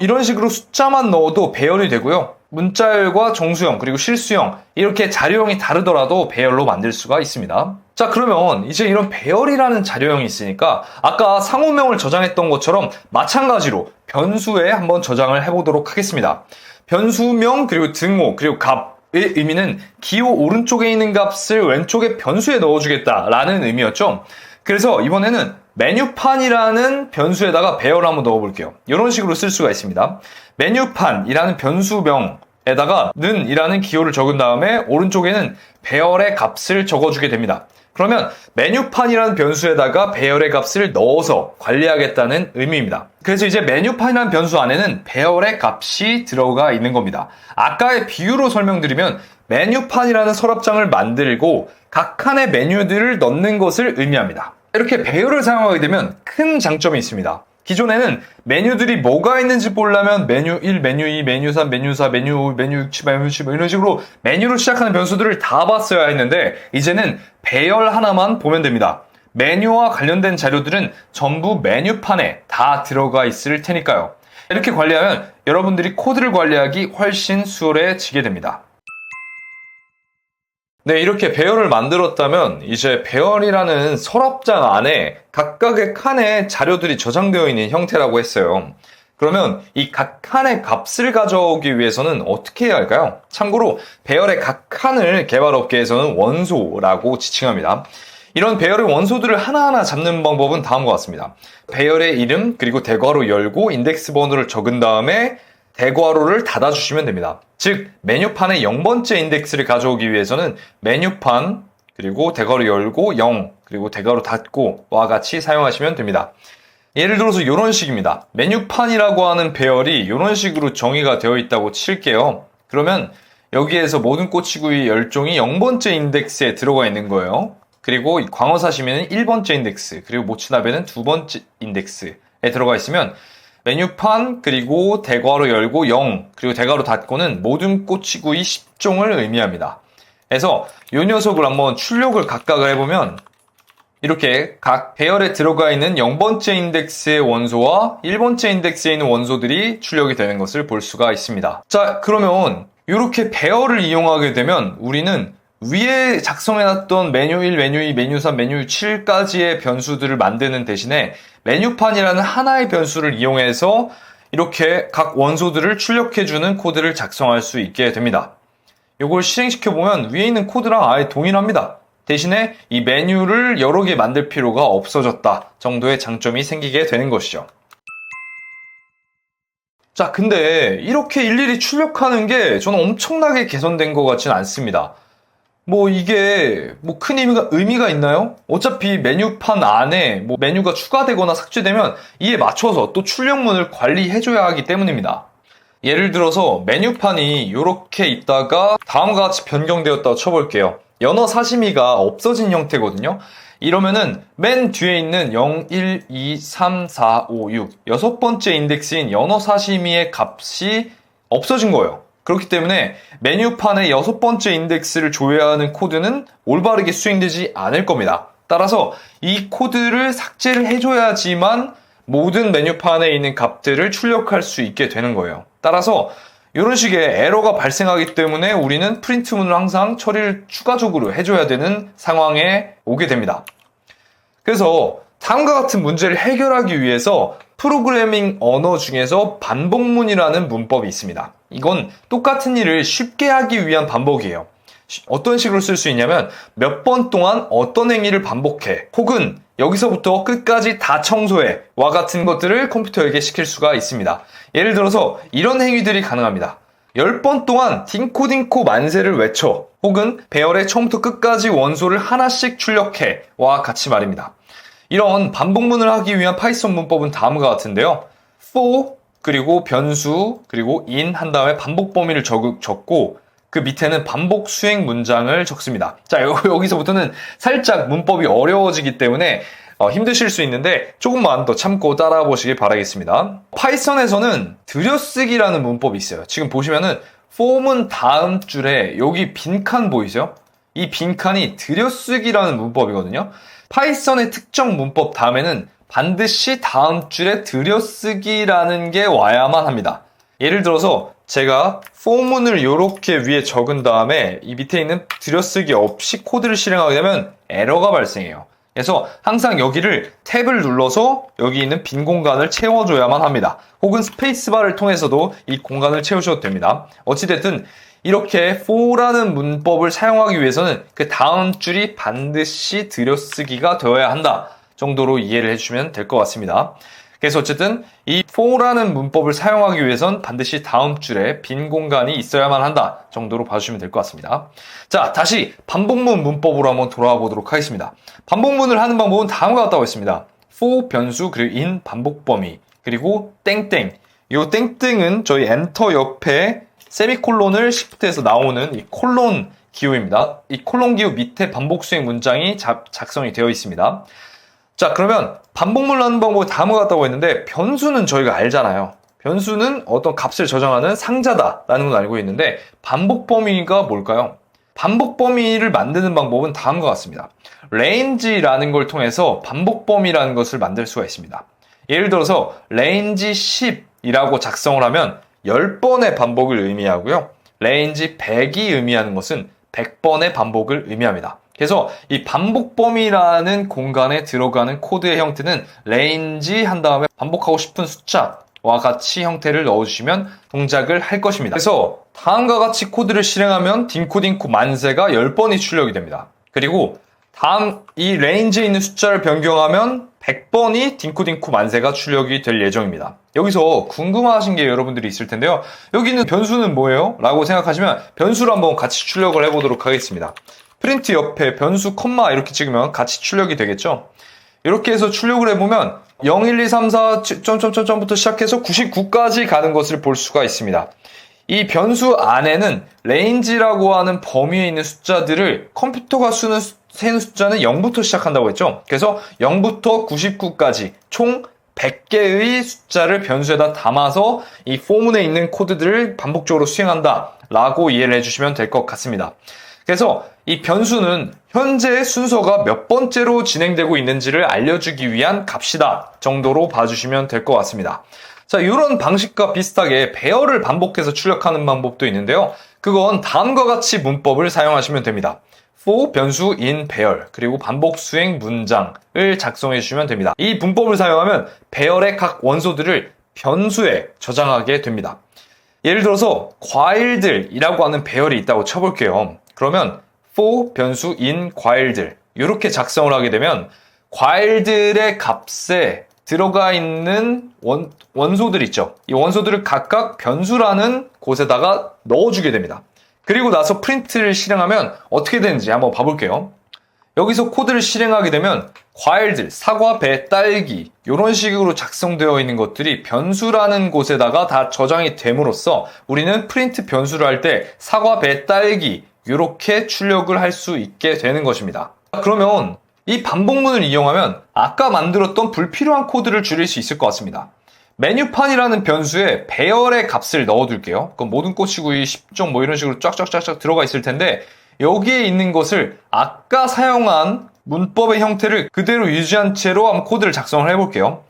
이런 식으로 숫자만 넣어도 배열이 되고요. 문자열과 정수형 그리고 실수형 이렇게 자료형이 다르더라도 배열로 만들 수가 있습니다. 자, 그러면 이제 이런 배열이라는 자료형이 있으니까 아까 상호명을 저장했던 것처럼 마찬가지로 변수에 한번 저장을 해보도록 하겠습니다. 변수명 그리고 등호 그리고 값 의 의미는 기호 오른쪽에 있는 값을 왼쪽에 변수에 넣어주겠다라는 의미였죠. 그래서 이번에는 메뉴판이라는 변수에다가 배열을 한번 넣어볼게요. 이런 식으로 쓸 수가 있습니다. 메뉴판이라는 변수명에다가 는이라는 기호를 적은 다음에 오른쪽에는 배열의 값을 적어주게 됩니다. 그러면 메뉴판이라는 변수에다가 배열의 값을 넣어서 관리하겠다는 의미입니다. 그래서 이제 메뉴판이라는 변수 안에는 배열의 값이 들어가 있는 겁니다. 아까의 비유로 설명드리면 메뉴판이라는 서랍장을 만들고 각 칸의 메뉴들을 넣는 것을 의미합니다. 이렇게 배열을 사용하게 되면 큰 장점이 있습니다. 기존에는 메뉴들이 뭐가 있는지 보려면 메뉴 1, 메뉴 2, 메뉴 3, 메뉴 4, 메뉴 5, 메뉴 6, 7, 메뉴 10 이런 식으로 메뉴로 시작하는 변수들을 다 봤어야 했는데 이제는 배열 하나만 보면 됩니다. 메뉴와 관련된 자료들은 전부 메뉴판에 다 들어가 있을 테니까요. 이렇게 관리하면 여러분들이 코드를 관리하기 훨씬 수월해지게 됩니다. 네, 이렇게 배열을 만들었다면 이제 배열이라는 서랍장 안에 각각의 칸에 자료들이 저장되어 있는 형태라고 했어요. 그러면 이 각 칸의 값을 가져오기 위해서는 어떻게 해야 할까요? 참고로 배열의 각 칸을 개발업계에서는 원소라고 지칭합니다. 이런 배열의 원소들을 하나하나 잡는 방법은 다음과 같습니다. 배열의 이름 그리고 대괄호 열고 인덱스 번호를 적은 다음에 대괄호를 닫아주시면 됩니다. 즉 메뉴판의 0번째 인덱스를 가져오기 위해서는 메뉴판 그리고 대괄호 열고 0 그리고 대괄호 닫고 와 같이 사용하시면 됩니다. 예를 들어서 이런 식입니다. 메뉴판이라고 하는 배열이 이런 식으로 정의가 되어 있다고 칠게요. 그러면 여기에서 모든 꼬치구이 10종이 0번째 인덱스에 들어가 있는 거예요. 그리고 광어사시미는 1번째 인덱스 그리고 모츠나베는 2번째 인덱스에 들어가 있으면 메뉴판 그리고 대괄호 열고 0 그리고 대괄호 닫고는 모든 꼬치구이 10종을 의미합니다. 그래서 이 녀석을 한번 출력을 각각을 해보면 이렇게 각 배열에 들어가 있는 0번째 인덱스의 원소와 1번째 인덱스에 있는 원소들이 출력이 되는 것을 볼 수가 있습니다. 자, 그러면 이렇게 배열을 이용하게 되면 우리는 위에 작성해놨던 메뉴 1, 메뉴 2, 메뉴 3, 메뉴 7까지의 변수들을 만드는 대신에 메뉴판이라는 하나의 변수를 이용해서 이렇게 각 원소들을 출력해주는 코드를 작성할 수 있게 됩니다. 이걸 실행시켜보면 위에 있는 코드랑 아예 동일합니다. 대신에 이 메뉴를 여러 개 만들 필요가 없어졌다 정도의 장점이 생기게 되는 것이죠. 자, 근데 이렇게 일일이 출력하는 게 저는 엄청나게 개선된 것 같지는 않습니다. 이게 큰 의미가 있나요? 어차피 메뉴판 안에 메뉴가 추가되거나 삭제되면 이에 맞춰서 또 출력문을 관리해줘야 하기 때문입니다. 예를 들어서 메뉴판이 이렇게 있다가 다음과 같이 변경되었다고 쳐볼게요. 연어 사시미가 없어진 형태거든요. 이러면은 맨 뒤에 있는 0, 1, 2, 3, 4, 5, 6 여섯 번째 인덱스인 연어 사시미의 값이 없어진 거예요. 그렇기 때문에 메뉴판의 여섯 번째 인덱스를 조회하는 코드는 올바르게 수행되지 않을 겁니다. 따라서 이 코드를 삭제를 해줘야지만 모든 메뉴판에 있는 값들을 출력할 수 있게 되는 거예요. 따라서 이런 식의 에러가 발생하기 때문에 우리는 프린트문을 항상 처리를 추가적으로 해줘야 되는 상황에 오게 됩니다. 그래서 다음과 같은 문제를 해결하기 위해서 프로그래밍 언어 중에서 반복문이라는 문법이 있습니다. 이건 똑같은 일을 쉽게 하기 위한 반복이에요. 어떤 식으로 쓸 수 있냐면 몇 번 동안 어떤 행위를 반복해, 혹은 여기서부터 끝까지 다 청소해 와 같은 것들을 컴퓨터에게 시킬 수가 있습니다. 예를 들어서 이런 행위들이 가능합니다. 10번 동안 딩코딩코 만세를 외쳐, 혹은 배열의 처음부터 끝까지 원소를 하나씩 출력해 와 같이 말입니다. 이런 반복문을 하기 위한 파이썬 문법은 다음과 같은데요. for, 그리고 변수, 그리고 in 한 다음에 반복 범위를 적고 그 밑에는 반복 수행 문장을 적습니다. 자, 여기서부터는 살짝 문법이 어려워지기 때문에 힘드실 수 있는데 조금만 더 참고 따라와 보시길 바라겠습니다. 파이썬에서는 들여쓰기라는 문법이 있어요. 지금 보시면은 form은 다음 줄에 여기 빈칸 보이세요? 이 빈칸이 들여쓰기라는 문법이거든요. 파이썬의 특정 문법 다음에는 반드시 다음 줄에 들여쓰기라는 게 와야만 합니다. 예를 들어서 제가 for문을 이렇게 위에 적은 다음에 이 밑에 있는 들여쓰기 없이 코드를 실행하게 되면 에러가 발생해요. 그래서 항상 여기를 탭을 눌러서 여기 있는 빈 공간을 채워줘야만 합니다. 혹은 스페이스바를 통해서도 이 공간을 채우셔도 됩니다. 어찌됐든 이렇게 for라는 문법을 사용하기 위해서는 그 다음 줄이 반드시 들여쓰기가 되어야 한다 정도로 이해를 해주시면 될 것 같습니다. 그래서 어쨌든 이 for라는 문법을 사용하기 위해선 반드시 다음 줄에 빈 공간이 있어야만 한다 정도로 봐주시면 될 것 같습니다. 자, 다시 반복문 문법으로 한번 돌아와 보도록 하겠습니다. 반복문을 하는 방법은 다음과 같다고 했습니다. for, 변수, 그리고 in, 반복 범위, 그리고 땡땡. 이 땡땡은 저희 엔터 옆에 세미콜론을 시프트해서 나오는 이 콜론 기호입니다. 이 콜론 기호 밑에 반복 수행 문장이 작성이 되어 있습니다. 자, 그러면 반복문을 하는 방법이 다음과 같다고 했는데 변수는 저희가 알잖아요. 변수는 어떤 값을 저장하는 상자다라는 건 알고 있는데 반복 범위가 뭘까요? 반복 범위를 만드는 방법은 다음과 같습니다. range라는 걸 통해서 반복 범위라는 것을 만들 수가 있습니다. 예를 들어서 range 10이라고 작성을 하면 10번의 반복을 의미하고요. range 100이 의미하는 것은 100번의 반복을 의미합니다. 그래서 이 반복 범위라는 공간에 들어가는 코드의 형태는 range 한 다음에 반복하고 싶은 숫자와 같이 형태를 넣어주시면 동작을 할 것입니다. 그래서 다음과 같이 코드를 실행하면 딩코딩코 만세가 10번이 출력이 됩니다. 그리고 다음 이 range에 있는 숫자를 변경하면 100번이 딩코딩코 만세가 출력이 될 예정입니다. 여기서 궁금하신 게 여러분들이 있을 텐데요. 여기 있는 변수는 뭐예요? 라고 생각하시면 변수를 한번 같이 출력을 해보도록 하겠습니다. 프린트 옆에 변수 컴마 이렇게 찍으면 같이 출력이 되겠죠? 이렇게 해서 출력을 해보면 0, 1, 2, 3, 4, 점점점점부터 시작해서 99까지 가는 것을 볼 수가 있습니다. 이 변수 안에는 range라고 하는 범위에 있는 숫자들을 컴퓨터가 세는 숫자는 0부터 시작한다고 했죠? 그래서 0부터 99까지 총 100개의 숫자를 변수에다 담아서 이 for문에 있는 코드들을 반복적으로 수행한다 라고 이해를 해주시면 될 것 같습니다. 그래서 이 변수는 현재 순서가 몇 번째로 진행되고 있는지를 알려주기 위한 값이다 정도로 봐주시면 될 것 같습니다. 자, 이런 방식과 비슷하게 배열을 반복해서 출력하는 방법도 있는데요. 그건 다음과 같이 문법을 사용하시면 됩니다. for, 변수, in, 배열, 그리고 반복 수행 문장을 작성해 주시면 됩니다. 이 문법을 사용하면 배열의 각 원소들을 변수에 저장하게 됩니다. 예를 들어서 과일들이라고 하는 배열이 있다고 쳐볼게요. 그러면 for, 변수, in, 과일들 이렇게 작성을 하게 되면 과일들의 값에 들어가 있는 원소들 있죠. 이 원소들을 각각 변수라는 곳에다가 넣어주게 됩니다. 그리고 나서 프린트를 실행하면 어떻게 되는지 한번 봐볼게요. 여기서 코드를 실행하게 되면 과일들, 사과, 배, 딸기 이런 식으로 작성되어 있는 것들이 변수라는 곳에다가 다 저장이 됨으로써 우리는 프린트 변수를 할 때 사과, 배, 딸기 이렇게 출력을 할 수 있게 되는 것입니다. 그러면 이 반복문을 이용하면 아까 만들었던 불필요한 코드를 줄일 수 있을 것 같습니다. 메뉴판이라는 변수에 배열의 값을 넣어둘게요. 그럼 모든 꼬치구이 10종 뭐 이런 식으로 쫙쫙쫙쫙 들어가 있을 텐데 여기에 있는 것을 아까 사용한 문법의 형태를 그대로 유지한 채로 한번 코드를 작성을 해볼게요.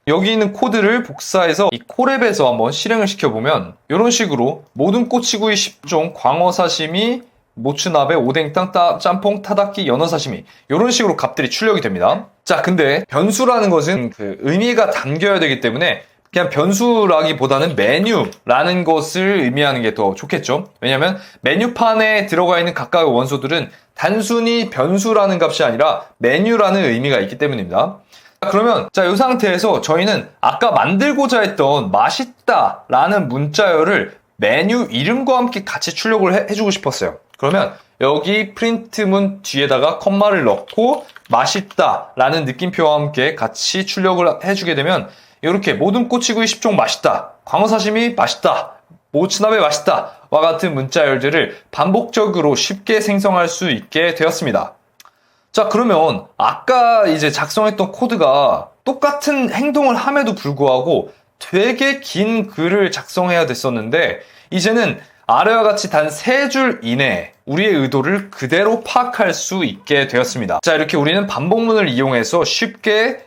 여기 있는 코드를 복사해서 이 코랩에서 한번 실행을 시켜보면 이런 식으로 모든 꼬치구이 10종, 광어 사시미, 모츠나베, 오뎅탕, 짬뽕, 타다키, 연어 사시미 이런 식으로 값들이 출력이 됩니다. 자, 근데 변수라는 것은 그 의미가 담겨야 되기 때문에 그냥 변수라기보다는 메뉴라는 것을 의미하는 게 더 좋겠죠. 왜냐하면 메뉴판에 들어가 있는 각각의 원소들은 단순히 변수라는 값이 아니라 메뉴라는 의미가 있기 때문입니다. 그러면 이 상태에서 저희는 아까 만들고자 했던 맛있다 라는 문자열을 메뉴 이름과 함께 같이 출력을 해주고 싶었어요. 그러면 여기 프린트문 뒤에다가 컴마를 넣고 맛있다 라는 느낌표와 함께 같이 출력을 해주게 되면 이렇게 모든 꼬치구이 10종 맛있다, 광어 사시미 맛있다, 모츠나베 맛있다 와 같은 문자열들을 반복적으로 쉽게 생성할 수 있게 되었습니다. 자, 그러면 아까 이제 작성했던 코드가 똑같은 행동을 함에도 불구하고 되게 긴 글을 작성해야 됐었는데 이제는 아래와 같이 단 3줄 이내에 우리의 의도를 그대로 파악할 수 있게 되었습니다. 자, 이렇게 우리는 반복문을 이용해서 쉽게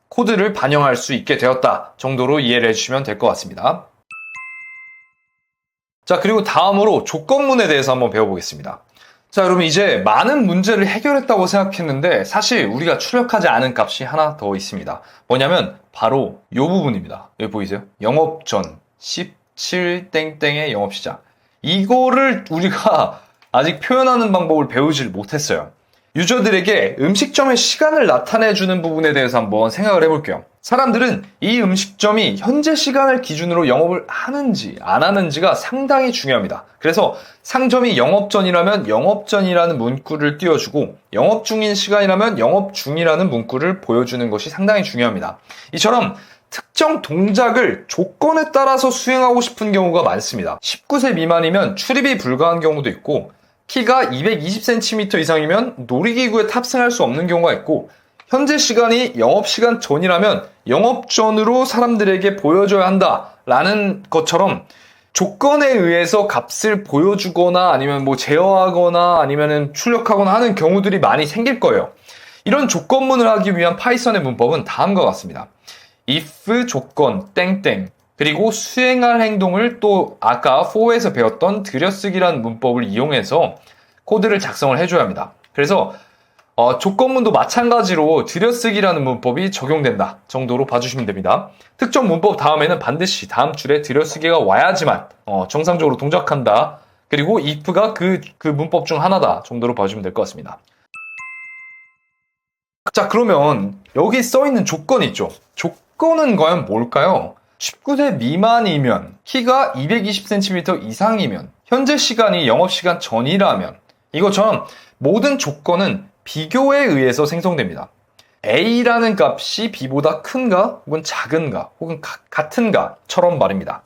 코드를 반영할 수 있게 되었다 정도로 이해를 해주시면 될 것 같습니다. 자, 그리고 다음으로 조건문에 대해서 한번 배워보겠습니다. 자, 여러분 이제 많은 문제를 해결했다고 생각했는데 사실 우리가 출력하지 않은 값이 하나 더 있습니다. 뭐냐면 바로 이 부분입니다. 여기 보이세요? 영업전 17땡땡의 영업시작. 이거를 우리가 아직 표현하는 방법을 배우질 못했어요. 유저들에게 음식점의 시간을 나타내주는 부분에 대해서 한번 생각을 해볼게요. 사람들은 이 음식점이 현재 시간을 기준으로 영업을 하는지 안 하는지가 상당히 중요합니다. 그래서 상점이 영업전이라면 영업전이라는 문구를 띄워주고 영업 중인 시간이라면 영업 중이라는 문구를 보여주는 것이 상당히 중요합니다. 이처럼 특정 동작을 조건에 따라서 수행하고 싶은 경우가 많습니다. 19세 미만이면 출입이 불가한 경우도 있고 키가 220cm 이상이면 놀이기구에 탑승할 수 없는 경우가 있고 현재 시간이 영업시간 전이라면 영업전으로 사람들에게 보여줘야 한다라는 것처럼 조건에 의해서 값을 보여주거나 아니면 제어하거나 아니면 출력하거나 하는 경우들이 많이 생길 거예요. 이런 조건문을 하기 위한 파이썬의 문법은 다음과 같습니다. if 조건 땡땡 그리고 수행할 행동을 또 아까 for에서 배웠던 들여쓰기라는 문법을 이용해서 코드를 작성을 해줘야 합니다. 그래서 조건문도 마찬가지로 들여쓰기라는 문법이 적용된다 정도로 봐주시면 됩니다. 특정 문법 다음에는 반드시 다음 줄에 들여쓰기가 와야지만 정상적으로 동작한다. 그리고 if가 그 문법 중 하나다 정도로 봐주시면 될 것 같습니다. 자, 그러면 여기 써있는 조건이 있죠. 조건은 과연 뭘까요? 19세 미만이면, 키가 220cm 이상이면, 현재 시간이 영업시간 전이라면 이것처럼 모든 조건은 비교에 의해서 생성됩니다. A라는 값이 B보다 큰가 혹은 작은가 혹은 같은가처럼 말입니다.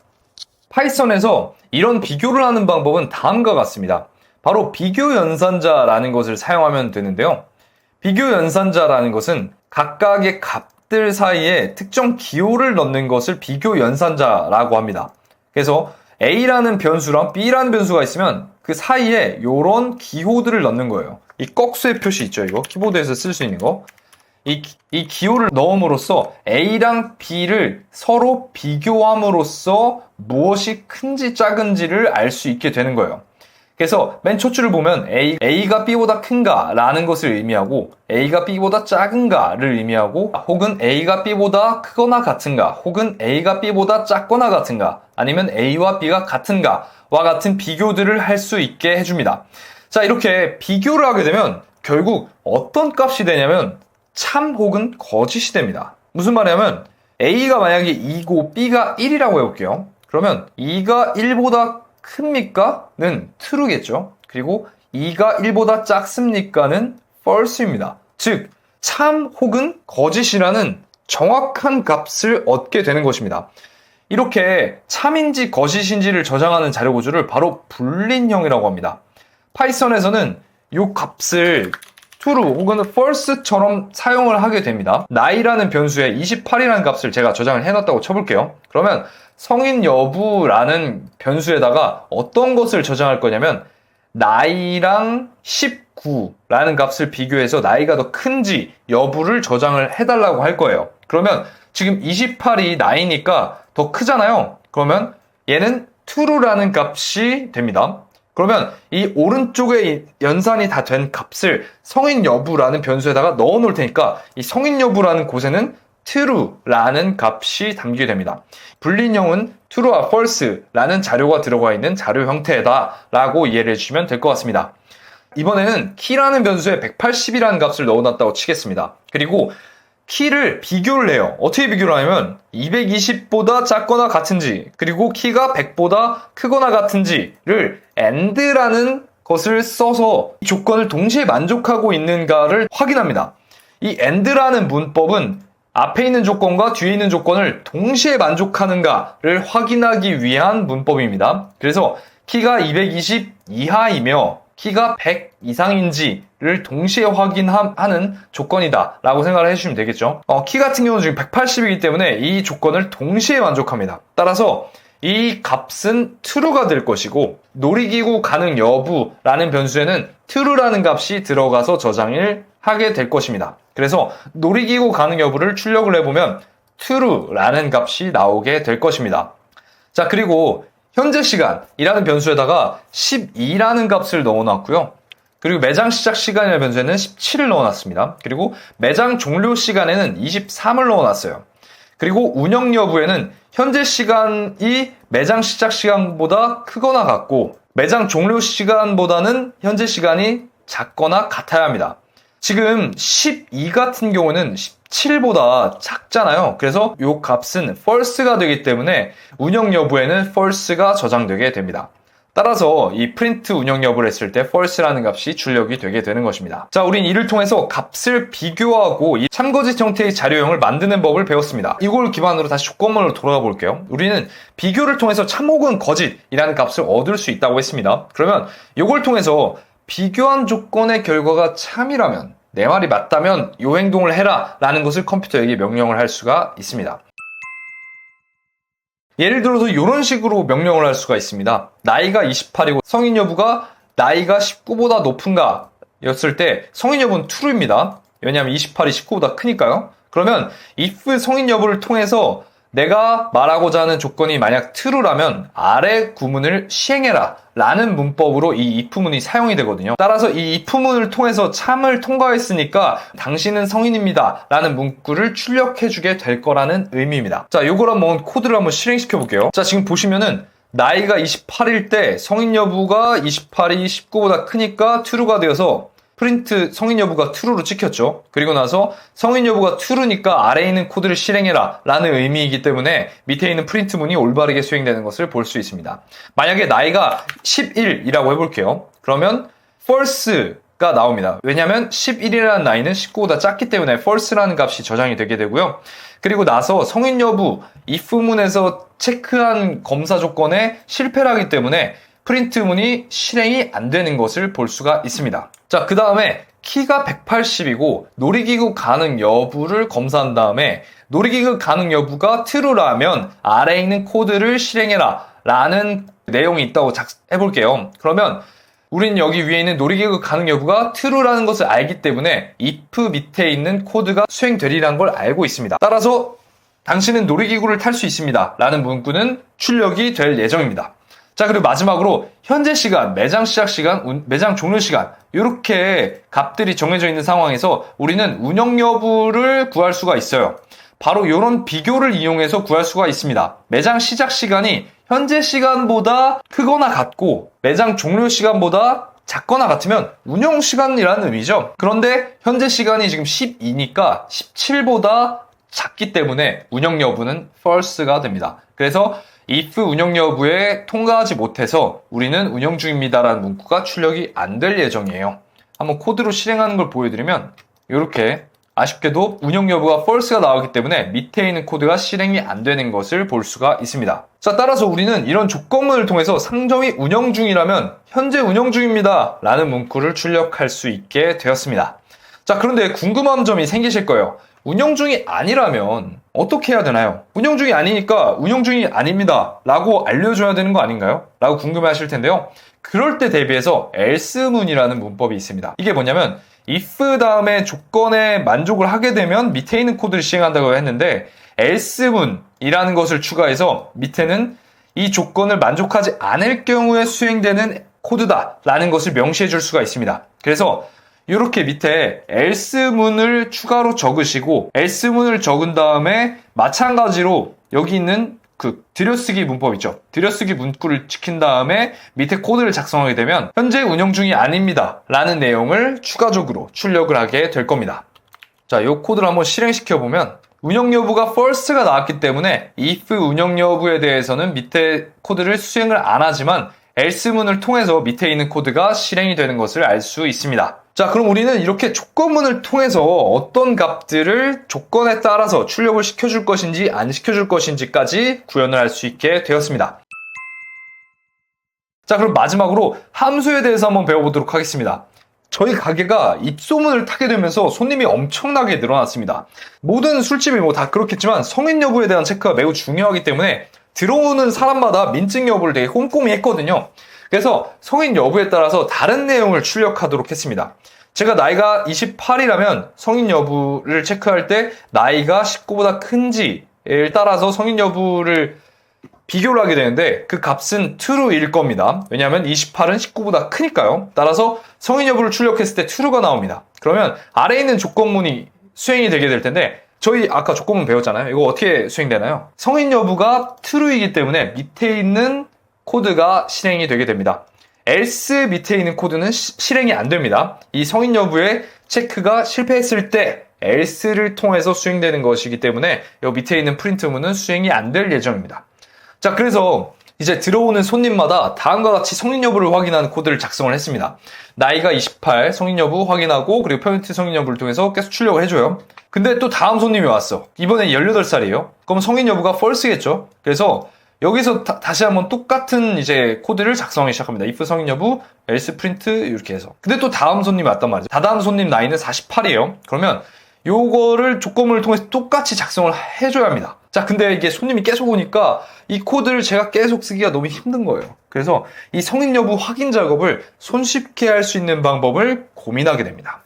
파이썬에서 이런 비교를 하는 방법은 다음과 같습니다. 바로 비교 연산자라는 것을 사용하면 되는데요. 비교 연산자라는 것은 각각의 값들 사이에 특정 기호를 넣는 것을 비교 연산자라고 합니다. 그래서 A라는 변수랑 B라는 변수가 있으면 그 사이에 이런 기호들을 넣는 거예요. 이 꺽쇠 표시 있죠, 이거 키보드에서 쓸 수 있는 거. 이 기호를 넣음으로써 A랑 B를 서로 비교함으로써 무엇이 큰지 작은지를 알 수 있게 되는 거예요. 그래서 맨 첫 줄을 보면 A가 B보다 큰가 라는 것을 의미하고 A가 B보다 작은가를 의미하고 혹은 A가 B보다 크거나 같은가 혹은 A가 B보다 작거나 같은가 아니면 A와 B가 같은가와 같은 비교들을 할 수 있게 해줍니다. 자, 이렇게 비교를 하게 되면 결국 어떤 값이 되냐면 참 혹은 거짓이 됩니다. 무슨 말이냐면 A가 만약에 2고 B가 1이라고 해볼게요. 그러면 2가 1보다 큽니까? 는 true겠죠. 그리고 2가 1보다 작습니까?는 false입니다. 즉, 참 혹은 거짓이라는 정확한 값을 얻게 되는 것입니다. 이렇게 참인지 거짓인지를 저장하는 자료 구조를 바로 불린형이라고 합니다. 파이썬에서는 이 값을 true 혹은 false처럼 사용을 하게 됩니다. 나이라는 변수에 28이라는 값을 제가 저장을 해놨다고 쳐볼게요. 그러면 성인 여부라는 변수에다가 어떤 것을 저장할 거냐면 나이랑 9라는 값을 비교해서 나이가 더 큰지 여부를 저장을 해달라고 할 거예요. 그러면 지금 28이 나이니까 더 크잖아요. 그러면 얘는 true라는 값이 됩니다. 그러면 이 오른쪽에 연산이 다 된 값을 성인 여부라는 변수에다가 넣어 놓을 테니까 이 성인 여부라는 곳에는 true라는 값이 담기게 됩니다. 불린형은 true와 false라는 자료가 들어가 있는 자료 형태다 라고 이해를 해주시면 될 것 같습니다. 이번에는 키라는 변수에 180이라는 값을 넣어놨다고 치겠습니다. 그리고 키를 비교를 해요. 어떻게 비교를 하냐면 220보다 작거나 같은지 그리고 키가 100보다 크거나 같은지를 AND라는 것을 써서 이 조건을 동시에 만족하고 있는가를 확인합니다. 이 AND라는 문법은 앞에 있는 조건과 뒤에 있는 조건을 동시에 만족하는가를 확인하기 위한 문법입니다. 그래서 키가 220 이하이며 키가 100 이상인지를 동시에 확인하는 조건이다 라고 생각을 해주시면 되겠죠. 키 같은 경우는 지금 180이기 때문에 이 조건을 동시에 만족합니다. 따라서 이 값은 true가 될 것이고 놀이기구 가능 여부라는 변수에는 true라는 값이 들어가서 저장을 하게 될 것입니다. 그래서 놀이기구 가능 여부를 출력을 해보면 true라는 값이 나오게 될 것입니다. 자, 그리고 현재 시간이라는 변수에다가 12라는 값을 넣어놨고요. 그리고 매장 시작 시간이라는 변수에는 17을 넣어놨습니다. 그리고 매장 종료 시간에는 23을 넣어놨어요. 그리고 운영 여부에는 현재 시간이 매장 시작 시간보다 크거나 같고 매장 종료 시간보다는 현재 시간이 작거나 같아야 합니다. 지금 12 같은 경우는 17보다 작잖아요. 그래서 이 값은 false가 되기 때문에 운영 여부에는 false가 저장되게 됩니다. 따라서 이 프린트 운영 여부를 했을 때 false라는 값이 출력이 되게 되는 것입니다. 자, 우린 이를 통해서 값을 비교하고 이 참거짓 형태의 자료형을 만드는 법을 배웠습니다. 이걸 기반으로 다시 조건문으로 돌아가 볼게요. 우리는 비교를 통해서 참 혹은 거짓이라는 값을 얻을 수 있다고 했습니다. 그러면 이걸 통해서 비교한 조건의 결과가 참이라면, 내 말이 맞다면 이 행동을 해라 라는 것을 컴퓨터에게 명령을 할 수가 있습니다. 예를 들어서 이런 식으로 명령을 할 수가 있습니다. 나이가 28이고 성인 여부가 나이가 19보다 높은가 였을 때 성인 여부는 true입니다. 왜냐하면 28이 19보다 크니까요. 그러면 if 성인 여부를 통해서 내가 말하고자 하는 조건이 만약 true라면 아래 구문을 시행해라 라는 문법으로 이 if문이 사용이 되거든요. 따라서 이 if문을 통해서 참을 통과했으니까 당신은 성인입니다 라는 문구를 출력해주게 될 거라는 의미입니다. 자, 요걸 한번 코드를 한번 실행시켜 볼게요. 자, 지금 보시면은 나이가 28일 때 성인 여부가 28이 19보다 크니까 true가 되어서 프린트 성인 여부가 true로 찍혔죠. 그리고 나서 성인 여부가 true니까 아래에 있는 코드를 실행해라 라는 의미이기 때문에 밑에 있는 프린트 문이 올바르게 수행되는 것을 볼 수 있습니다. 만약에 나이가 11이라고 해볼게요. 그러면 false가 나옵니다. 왜냐하면 11이라는 나이는 19보다 작기 때문에 false라는 값이 저장이 되게 되고요. 그리고 나서 성인 여부 if문에서 체크한 검사 조건에 실패를 하기 때문에 프린트 문이 실행이 안 되는 것을 볼 수가 있습니다. 자, 그 다음에 키가 180이고 놀이기구 가능 여부를 검사한 다음에 놀이기구 가능 여부가 true라면 아래에 있는 코드를 실행해라 라는 내용이 있다고 해볼게요. 그러면 우린 여기 위에 있는 놀이기구 가능 여부가 true라는 것을 알기 때문에 if 밑에 있는 코드가 수행되리라는 걸 알고 있습니다. 따라서 당신은 놀이기구를 탈 수 있습니다 라는 문구는 출력이 될 예정입니다. 자, 그리고 마지막으로 현재 시간, 매장 시작 시간, 매장 종료 시간 이렇게 값들이 정해져 있는 상황에서 우리는 운영 여부를 구할 수가 있어요. 바로 이런 비교를 이용해서 구할 수가 있습니다. 매장 시작 시간이 현재 시간보다 크거나 같고 매장 종료 시간보다 작거나 같으면 운영 시간이라는 의미죠. 그런데 현재 시간이 지금 12니까 17보다 작기 때문에 운영 여부는 false가 됩니다. 그래서 if 운영 여부에 통과하지 못해서 우리는 운영 중입니다라는 문구가 출력이 안 될 예정이에요. 한번 코드로 실행하는 걸 보여드리면 이렇게 아쉽게도 운영 여부가 false가 나오기 때문에 밑에 있는 코드가 실행이 안 되는 것을 볼 수가 있습니다. 자, 따라서 우리는 이런 조건문을 통해서 상점이 운영 중이라면 현재 운영 중입니다 라는 문구를 출력할 수 있게 되었습니다. 자, 그런데 궁금한 점이 생기실 거예요. 운영 중이 아니라면 어떻게 해야 되나요? 운영 중이 아니니까 운영 중이 아닙니다 라고 알려줘야 되는 거 아닌가요? 라고 궁금해 하실 텐데요. 그럴 때 대비해서 else문이라는 문법이 있습니다. 이게 뭐냐면 if 다음에 조건에 만족을 하게 되면 밑에 있는 코드를 시행한다고 했는데 else문이라는 것을 추가해서 밑에는 이 조건을 만족하지 않을 경우에 수행되는 코드다 라는 것을 명시해 줄 수가 있습니다. 그래서 이렇게 밑에 else문을 추가로 적으시고 else문을 적은 다음에 마찬가지로 여기 있는 그 들여쓰기 문법 있죠. 들여쓰기 문구를 지킨 다음에 밑에 코드를 작성하게 되면 현재 운영 중이 아닙니다 라는 내용을 추가적으로 출력을 하게 될 겁니다. 자, 이 코드를 한번 실행시켜 보면 운영 여부가 false가 나왔기 때문에 if 운영 여부에 대해서는 밑에 코드를 수행을 안 하지만 else문을 통해서 밑에 있는 코드가 실행이 되는 것을 알 수 있습니다. 자, 그럼 우리는 이렇게 조건문을 통해서 어떤 값들을 조건에 따라서 출력을 시켜줄 것인지 안 시켜줄 것인지까지 구현을 할 수 있게 되었습니다. 자, 그럼 마지막으로 함수에 대해서 한번 배워보도록 하겠습니다. 저희 가게가 입소문을 타게 되면서 손님이 엄청나게 늘어났습니다. 모든 술집이 뭐 다 그렇겠지만 성인 여부에 대한 체크가 매우 중요하기 때문에 들어오는 사람마다 민증 여부를 되게 꼼꼼히 했거든요. 그래서 성인 여부에 따라서 다른 내용을 출력하도록 했습니다. 제가 나이가 28이라면 성인 여부를 체크할 때 나이가 19보다 큰지에 따라서 성인 여부를 비교를 하게 되는데 그 값은 true일 겁니다. 왜냐하면 28은 19보다 크니까요. 따라서 성인 여부를 출력했을 때 true가 나옵니다. 그러면 아래에 있는 조건문이 수행이 되게 될 텐데 저희 아까 조건문 배웠잖아요. 이거 어떻게 수행되나요? 성인 여부가 true이기 때문에 밑에 있는 코드가 실행이 되게 됩니다. else 밑에 있는 코드는 실행이 안 됩니다. 이 성인 여부의 체크가 실패했을 때 else를 통해서 수행되는 것이기 때문에 이 밑에 있는 프린트문은 수행이 안 될 예정입니다. 자, 그래서 이제 들어오는 손님마다 다음과 같이 성인 여부를 확인하는 코드를 작성을 했습니다. 나이가 28, 성인 여부 확인하고 그리고 퍼센트 성인 여부를 통해서 계속 출력을 해줘요. 근데 또 다음 손님이 왔어. 이번에 18살이에요. 그럼 성인 여부가 false겠죠? 그래서 여기서 다시 한번 똑같은 이제 코드를 작성하기 시작합니다. if 성인 여부, else print 이렇게 해서. 근데 또 다음 손님이 왔단 말이죠. 다다음 손님 나이는 48이에요. 그러면 요거를 조건문을 통해서 똑같이 작성을 해줘야 합니다. 자, 근데 이게 손님이 계속 오니까 이 코드를 제가 계속 쓰기가 너무 힘든 거예요. 그래서 이 성인 여부 확인 작업을 손쉽게 할 수 있는 방법을 고민하게 됩니다.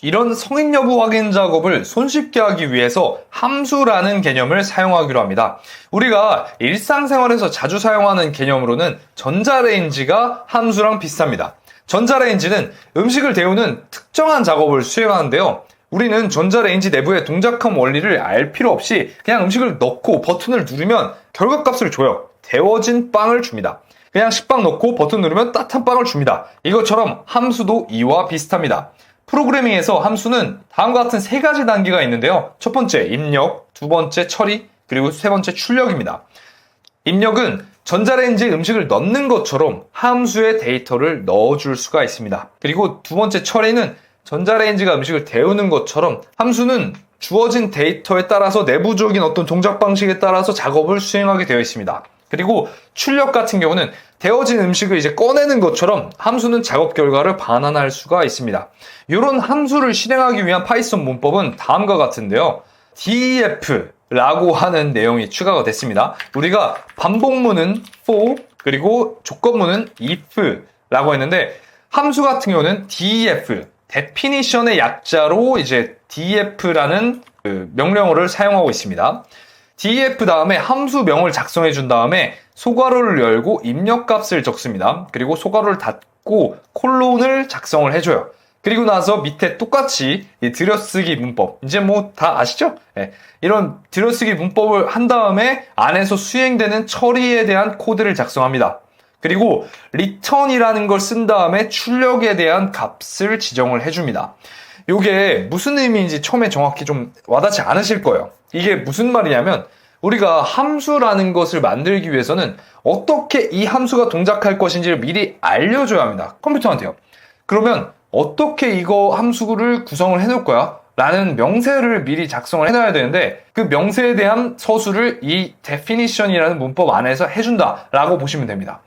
이런 성인 여부 확인 작업을 손쉽게 하기 위해서 함수라는 개념을 사용하기로 합니다. 우리가 일상생활에서 자주 사용하는 개념으로는 전자레인지가 함수랑 비슷합니다. 전자레인지는 음식을 데우는 특정한 작업을 수행하는데요. 우리는 전자레인지 내부의 동작함 원리를 알 필요 없이 그냥 음식을 넣고 버튼을 누르면 결과값을 줘요. 데워진 빵을 줍니다. 그냥 식빵 넣고 버튼 누르면 따뜻한 빵을 줍니다. 이것처럼 함수도 이와 비슷합니다. 프로그래밍에서 함수는 다음과 같은 세 가지 단계가 있는데요. 첫 번째 입력, 두 번째 처리, 그리고 세 번째 출력입니다. 입력은 전자레인지에 음식을 넣는 것처럼 함수에 데이터를 넣어줄 수가 있습니다. 그리고 두 번째 처리는 전자레인지가 음식을 데우는 것처럼 함수는 주어진 데이터에 따라서 내부적인 어떤 동작 방식에 따라서 작업을 수행하게 되어 있습니다. 그리고 출력 같은 경우는 데워진 음식을 이제 꺼내는 것처럼 함수는 작업 결과를 반환할 수가 있습니다. 이런 함수를 실행하기 위한 파이썬 문법은 다음과 같은데요. def라고 하는 내용이 추가가 됐습니다. 우리가 반복문은 for 그리고 조건문은 if라고 했는데 함수 같은 경우는 def, definition의 약자로 이제 def라는 그 명령어를 사용하고 있습니다. def 다음에 함수명을 작성해 준 다음에 소괄호를 열고 입력값을 적습니다. 그리고 소괄호를 닫고 콜론을 작성을 해줘요. 그리고 나서 밑에 똑같이 이 들여쓰기 문법, 이제 뭐 다 아시죠? 네. 이런 들여쓰기 문법을 한 다음에 안에서 수행되는 처리에 대한 코드를 작성합니다. 그리고 return이라는 걸 쓴 다음에 출력에 대한 값을 지정을 해줍니다. 이게 무슨 의미인지 처음에 정확히 좀 와닿지 않으실 거예요. 이게 무슨 말이냐면 우리가 함수라는 것을 만들기 위해서는 어떻게 이 함수가 동작할 것인지를 미리 알려줘야 합니다. 컴퓨터한테요. 그러면 어떻게 이거 함수를 구성을 해놓을 거야? 라는 명세를 미리 작성을 해놔야 되는데 그 명세에 대한 서술을 이 definition이라는 문법 안에서 해준다 라고 보시면 됩니다.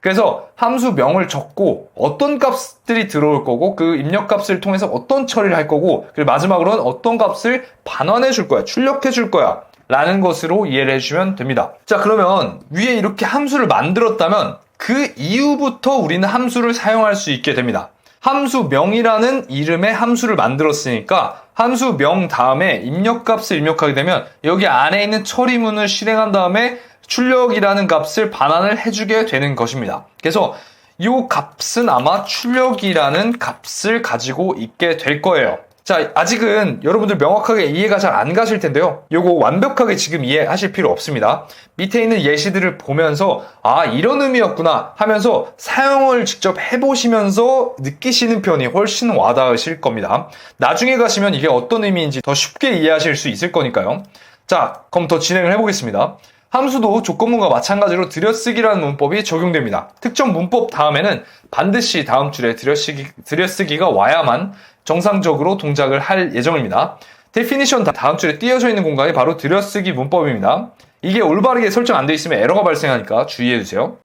그래서 함수명을 적고 어떤 값들이 들어올 거고 그 입력값을 통해서 어떤 처리를 할 거고 그리고 마지막으로는 어떤 값을 반환해 줄 거야, 출력해 줄 거야 라는 것으로 이해를 해주시면 됩니다. 자, 그러면 위에 이렇게 함수를 만들었다면 그 이후부터 우리는 함수를 사용할 수 있게 됩니다. 함수명이라는 이름의 함수를 만들었으니까 함수명 다음에 입력값을 입력하게 되면 여기 안에 있는 처리문을 실행한 다음에 출력이라는 값을 반환을 해주게 되는 것입니다. 그래서 이 값은 아마 출력이라는 값을 가지고 있게 될 거예요. 자, 아직은 여러분들 명확하게 이해가 잘 안 가실 텐데요. 요거 완벽하게 지금 이해하실 필요 없습니다. 밑에 있는 예시들을 보면서 아, 이런 의미였구나 하면서 사용을 직접 해보시면서 느끼시는 편이 훨씬 와닿으실 겁니다. 나중에 가시면 이게 어떤 의미인지 더 쉽게 이해하실 수 있을 거니까요. 자, 그럼 더 진행을 해보겠습니다. 함수도 조건문과 마찬가지로 들여쓰기라는 문법이 적용됩니다. 특정 문법 다음에는 반드시 다음 줄에 들여쓰기가 와야만 정상적으로 동작을 할 예정입니다. definition 다음 줄에 띄어져 있는 공간이 바로 들여쓰기 문법입니다. 이게 올바르게 설정 안 돼 있으면 에러가 발생하니까 주의해주세요.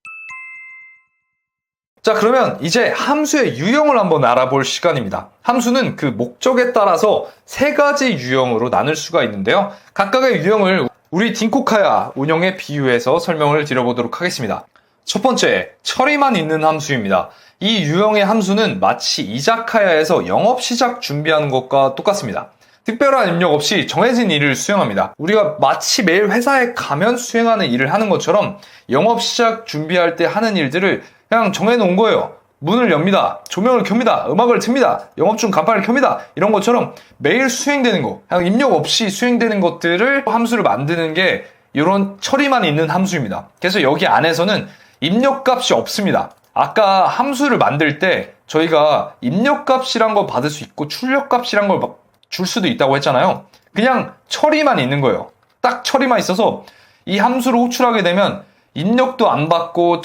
자, 그러면 이제 함수의 유형을 한번 알아볼 시간입니다. 함수는 그 목적에 따라서 세 가지 유형으로 나눌 수가 있는데요. 각각의 유형을 우리 딩코카야 운영에 비유해서 설명을 드려보도록 하겠습니다. 첫 번째, 처리만 있는 함수입니다. 이 유형의 함수는 마치 이자카야에서 영업 시작 준비하는 것과 똑같습니다. 특별한 입력 없이 정해진 일을 수행합니다. 우리가 마치 매일 회사에 가면 수행하는 일을 하는 것처럼 영업 시작 준비할 때 하는 일들을 그냥 정해놓은 거예요. 문을 엽니다. 조명을 켭니다. 음악을 틉니다. 영업 중 간판을 켭니다. 이런 것처럼 매일 수행되는 거, 그냥 입력 없이 수행되는 것들을 함수를 만드는 게 이런 처리만 있는 함수입니다. 그래서 여기 안에서는 입력값이 없습니다. 아까 함수를 만들 때 저희가 입력값이란 걸 받을 수 있고 출력값이란 걸 줄 수도 있다고 했잖아요. 그냥 처리만 있는 거예요. 딱 처리만 있어서 이 함수를 호출하게 되면 입력도 안 받고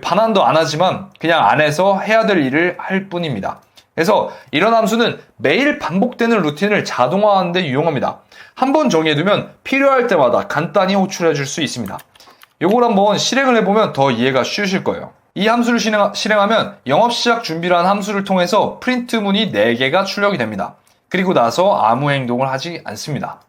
반환도 안 하지만 그냥 안에서 해야 될 일을 할 뿐입니다. 그래서 이런 함수는 매일 반복되는 루틴을 자동화하는 데 유용합니다. 한번 정해두면 필요할 때마다 간단히 호출해 줄 수 있습니다. 요걸 한번 실행을 해보면 더 이해가 쉬우실 거예요. 이 함수를 실행하면 영업 시작 준비라는 함수를 통해서 프린트 문이 4개가 출력이 됩니다. 그리고 나서 아무 행동을 하지 않습니다.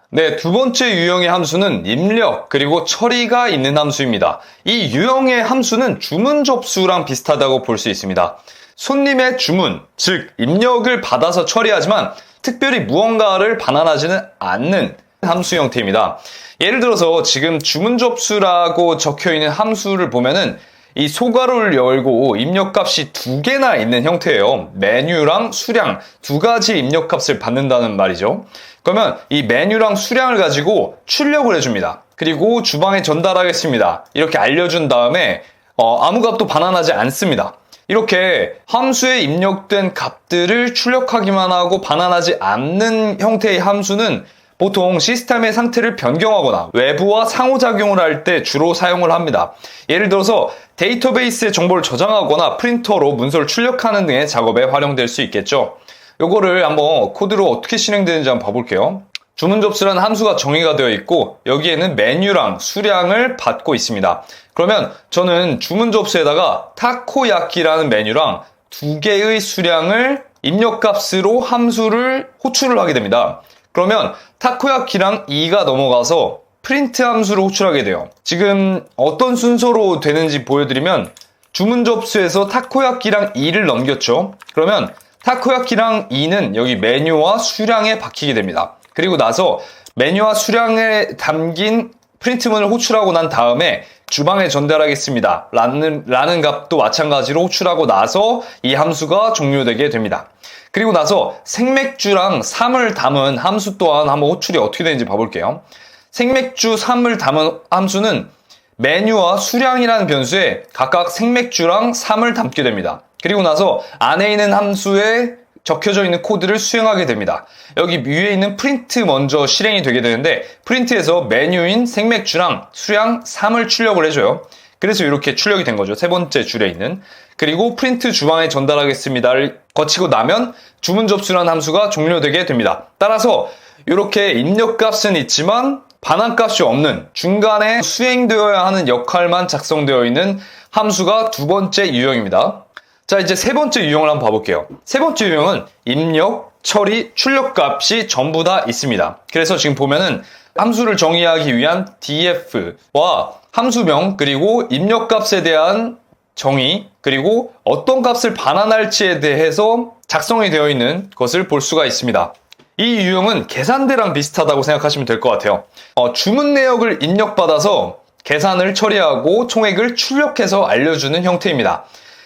네, 두 번째 유형의 함수는 입력 그리고 처리가 있는 함수입니다. 이 유형의 함수는 주문 접수랑 비슷하다고 볼 수 있습니다. 손님의 주문, 즉 입력을 받아서 처리하지만 특별히 무언가를 반환하지는 않는 함수 형태입니다. 예를 들어서 지금 주문 접수라고 적혀있는 함수를 보면은 이 소괄호를 열고 입력값이 2개나 있는 형태예요. 메뉴랑 수량 두 가지 입력값을 받는다는 말이죠. 그러면 이 메뉴랑 수량을 가지고 출력을 해줍니다. 그리고 주방에 전달하겠습니다. 이렇게 알려준 다음에 아무 값도 반환하지 않습니다. 이렇게 함수에 입력된 값들을 출력하기만 하고 반환하지 않는 형태의 함수는 보통 시스템의 상태를 변경하거나 외부와 상호작용을 할 때 주로 사용을 합니다. 예를 들어서 데이터베이스에 정보를 저장하거나 프린터로 문서를 출력하는 등의 작업에 활용될 수 있겠죠. 요거를 한번 코드로 어떻게 실행되는지 한번 봐볼게요. 주문 접수라는 함수가 정의가 되어 있고 여기에는 메뉴랑 수량을 받고 있습니다. 그러면 저는 주문 접수에다가 타코야키라는 메뉴랑 2개의 수량을 입력값으로 함수를 호출을 하게 됩니다. 그러면 타코야키랑 2가 넘어가서 프린트 함수를 호출하게 돼요. 지금 어떤 순서로 되는지 보여드리면 주문 접수에서 타코야키랑 2를 넘겼죠. 그러면 타코야키랑 2는 여기 메뉴와 수량에 박히게 됩니다. 그리고 나서 메뉴와 수량에 담긴 프린트문을 호출하고 난 다음에 주방에 전달하겠습니다. 라는 값도 마찬가지로 호출하고 나서 이 함수가 종료되게 됩니다. 그리고 나서 생맥주랑 3을 담은 함수 또한 한번 호출이 어떻게 되는지 봐볼게요. 생맥주 3을 담은 함수는 메뉴와 수량이라는 변수에 각각 생맥주랑 3을 담게 됩니다. 그리고 나서 안에 있는 함수에 적혀져 있는 코드를 수행하게 됩니다. 여기 위에 있는 프린트 먼저 실행이 되게 되는데 프린트에서 메뉴인 생맥주랑 수량 3을 출력을 해줘요. 그래서 이렇게 출력이 된 거죠. 세 번째 줄에 있는. 그리고 프린트 주방에 전달하겠습니다를 거치고 나면 주문 접수라는 함수가 종료되게 됩니다. 따라서 이렇게 입력값은 있지만 반환값이 없는 중간에 수행되어야 하는 역할만 작성되어 있는 함수가 두 번째 유형입니다. 자, 이제 세 번째 유형을 한번 봐볼게요. 세 번째 유형은 입력, 처리, 출력값이 전부 다 있습니다. 그래서 지금 보면은 함수를 정의하기 위한 df와 함수명 그리고 입력값에 대한 정의 그리고 어떤 값을 반환할지에 대해서 작성이 되어 있는 것을 볼 수가 있습니다. 이 유형은 계산대랑 비슷하다고 생각하시면 될 것 같아요. 주문 내역을 입력받아서 계산을 처리하고 총액을 출력해서 알려주는 형태입니다.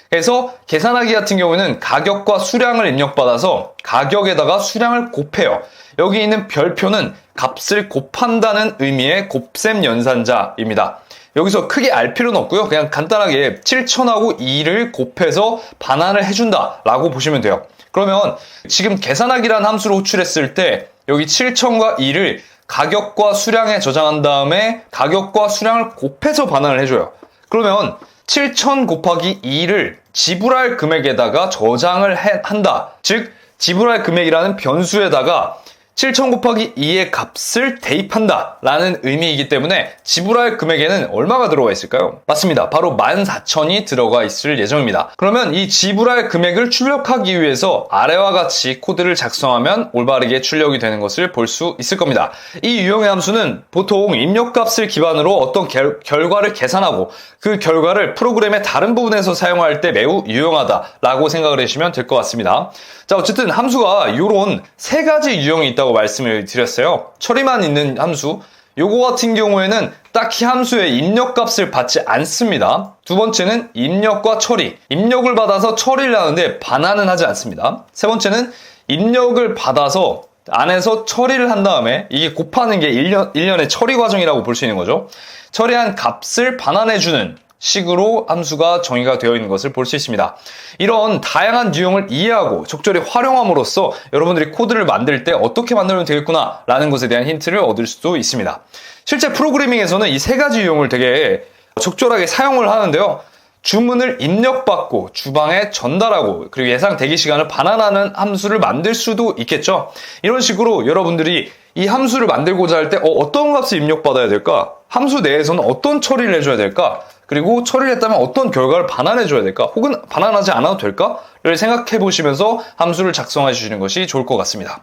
그래서 계산하기 같은 경우에는 가격과 수량을 입력받아서 가격에다가 수량을 곱해요. 여기 있는 별표는 값을 곱한다는 의미의 곱셈 연산자입니다. 여기서 크게 알 필요는 없고요. 그냥 간단하게 7000하고 2를 곱해서 반환을 해준다 라고 보시면 돼요. 그러면 지금 계산하기라는 함수를 호출했을 때 여기 7000과 2를 가격과 수량에 저장한 다음에 가격과 수량을 곱해서 반환을 해줘요. 그러면 7000 곱하기 2를 지불할 금액에다가 저장을 한다. 즉 지불할 금액이라는 변수에다가 7000 곱하기 2의 값을 대입한다 라는 의미이기 때문에 지불할 금액에는 얼마가 들어가 있을까요? 맞습니다. 바로 14,000이 들어가 있을 예정입니다. 그러면 이 지불할 금액을 출력하기 위해서 아래와 같이 코드를 작성하면 올바르게 출력이 되는 것을 볼 수 있을 겁니다. 이 유형의 함수는 보통 입력값을 기반으로 어떤 결과를 계산하고 그 결과를 프로그램의 다른 부분에서 사용할 때 매우 유용하다라고 생각을 해주시면 될 것 같습니다. 자, 어쨌든 함수가 이런 세 가지 유형이 있다고 말씀을 드렸어요. 처리만 있는 함수, 요거 같은 경우에는 딱히 함수의 입력값을 받지 않습니다. 두 번째는 입력과 처리, 입력을 받아서 처리를 하는데 반환은 하지 않습니다. 세 번째는 입력을 받아서 안에서 처리를 한 다음에 이게 곱하는 게 1년의 처리 과정이라고 볼 수 있는 거죠. 처리한 값을 반환해주는 식으로 함수가 정의가 되어 있는 것을 볼 수 있습니다. 이런 다양한 유형을 이해하고 적절히 활용함으로써 여러분들이 코드를 만들 때 어떻게 만들면 되겠구나 라는 것에 대한 힌트를 얻을 수도 있습니다. 실제 프로그래밍에서는 이 세 가지 유형을 되게 적절하게 사용을 하는데요. 주문을 입력받고 주방에 전달하고 그리고 예상 대기 시간을 반환하는 함수를 만들 수도 있겠죠. 이런 식으로 여러분들이 이 함수를 만들고자 할 때 어떤 값을 입력받아야 될까? 함수 내에서는 어떤 처리를 해줘야 될까? 그리고 처리를 했다면 어떤 결과를 반환해줘야 될까? 혹은 반환하지 않아도 될까? 를 생각해 보시면서 함수를 작성해 주시는 것이 좋을 것 같습니다.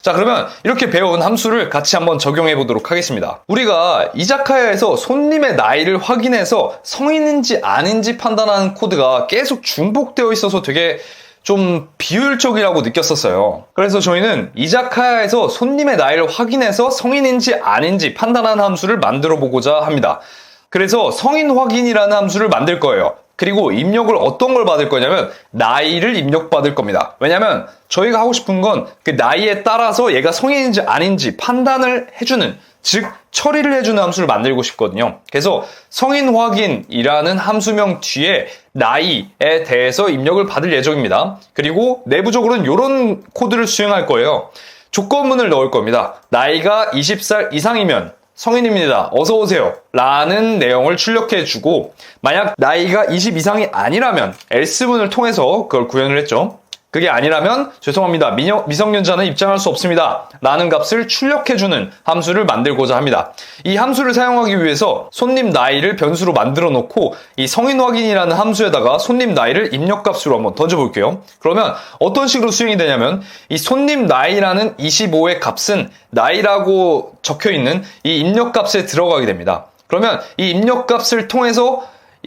자, 그러면 이렇게 배운 함수를 같이 한번 적용해 보도록 하겠습니다. 우리가 이자카야에서 손님의 나이를 확인해서 성인인지 아닌지 판단하는 코드가 계속 중복되어 있어서 되게 좀 비효율적이라고 느꼈었어요. 그래서 저희는 이자카야에서 손님의 나이를 확인해서 성인인지 아닌지 판단하는 함수를 만들어 보고자 합니다. 그래서 성인 확인이라는 함수를 만들 거예요. 그리고 입력을 어떤 걸 받을 거냐면 나이를 입력받을 겁니다. 왜냐면 저희가 하고 싶은 건 그 나이에 따라서 얘가 성인인지 아닌지 판단을 해주는, 즉 처리를 해주는 함수를 만들고 싶거든요. 그래서 성인 확인이라는 함수명 뒤에 나이에 대해서 입력을 받을 예정입니다. 그리고 내부적으로는 이런 코드를 수행할 거예요. 조건문을 넣을 겁니다. 나이가 20살 이상이면 성인입니다. 어서오세요. 라는 내용을 출력해주고, 만약 나이가 20 이상이 아니라면 else문을 통해서 그걸 구현을 했죠. 그게 아니라면 죄송합니다. 미성년자는 입장할 수 없습니다. 라는 값을 출력해주는 함수를 만들고자 합니다. 이 함수를 사용하기 위해서 손님 나이를 변수로 만들어 놓고 이 성인 확인이라는 함수에다가 손님 나이를 입력값으로 한번 던져볼게요. 그러면 어떤 식으로 수행이 되냐면 이 손님 나이라는 25의 값은 나이라고 적혀있는 이 입력값에 들어가게 됩니다. 그러면 이 입력값을 통해서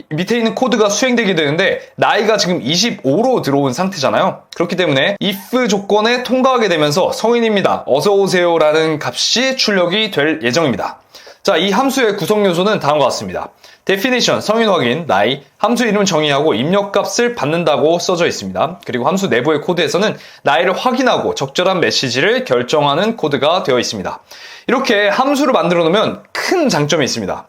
밑에 있는 코드가 수행되게 되는데 나이가 지금 25로 들어온 상태잖아요. 그렇기 때문에 if 조건에 통과하게 되면서 성인입니다. 어서오세요 라는 값이 출력이 될 예정입니다. 자, 이 함수의 구성 요소는 다음과 같습니다. definition, 성인 확인, 나이, 함수 이름 정의하고 입력값을 받는다고 써져 있습니다. 그리고 함수 내부의 코드에서는 나이를 확인하고 적절한 메시지를 결정하는 코드가 되어 있습니다. 이렇게 함수를 만들어 놓으면 큰 장점이 있습니다.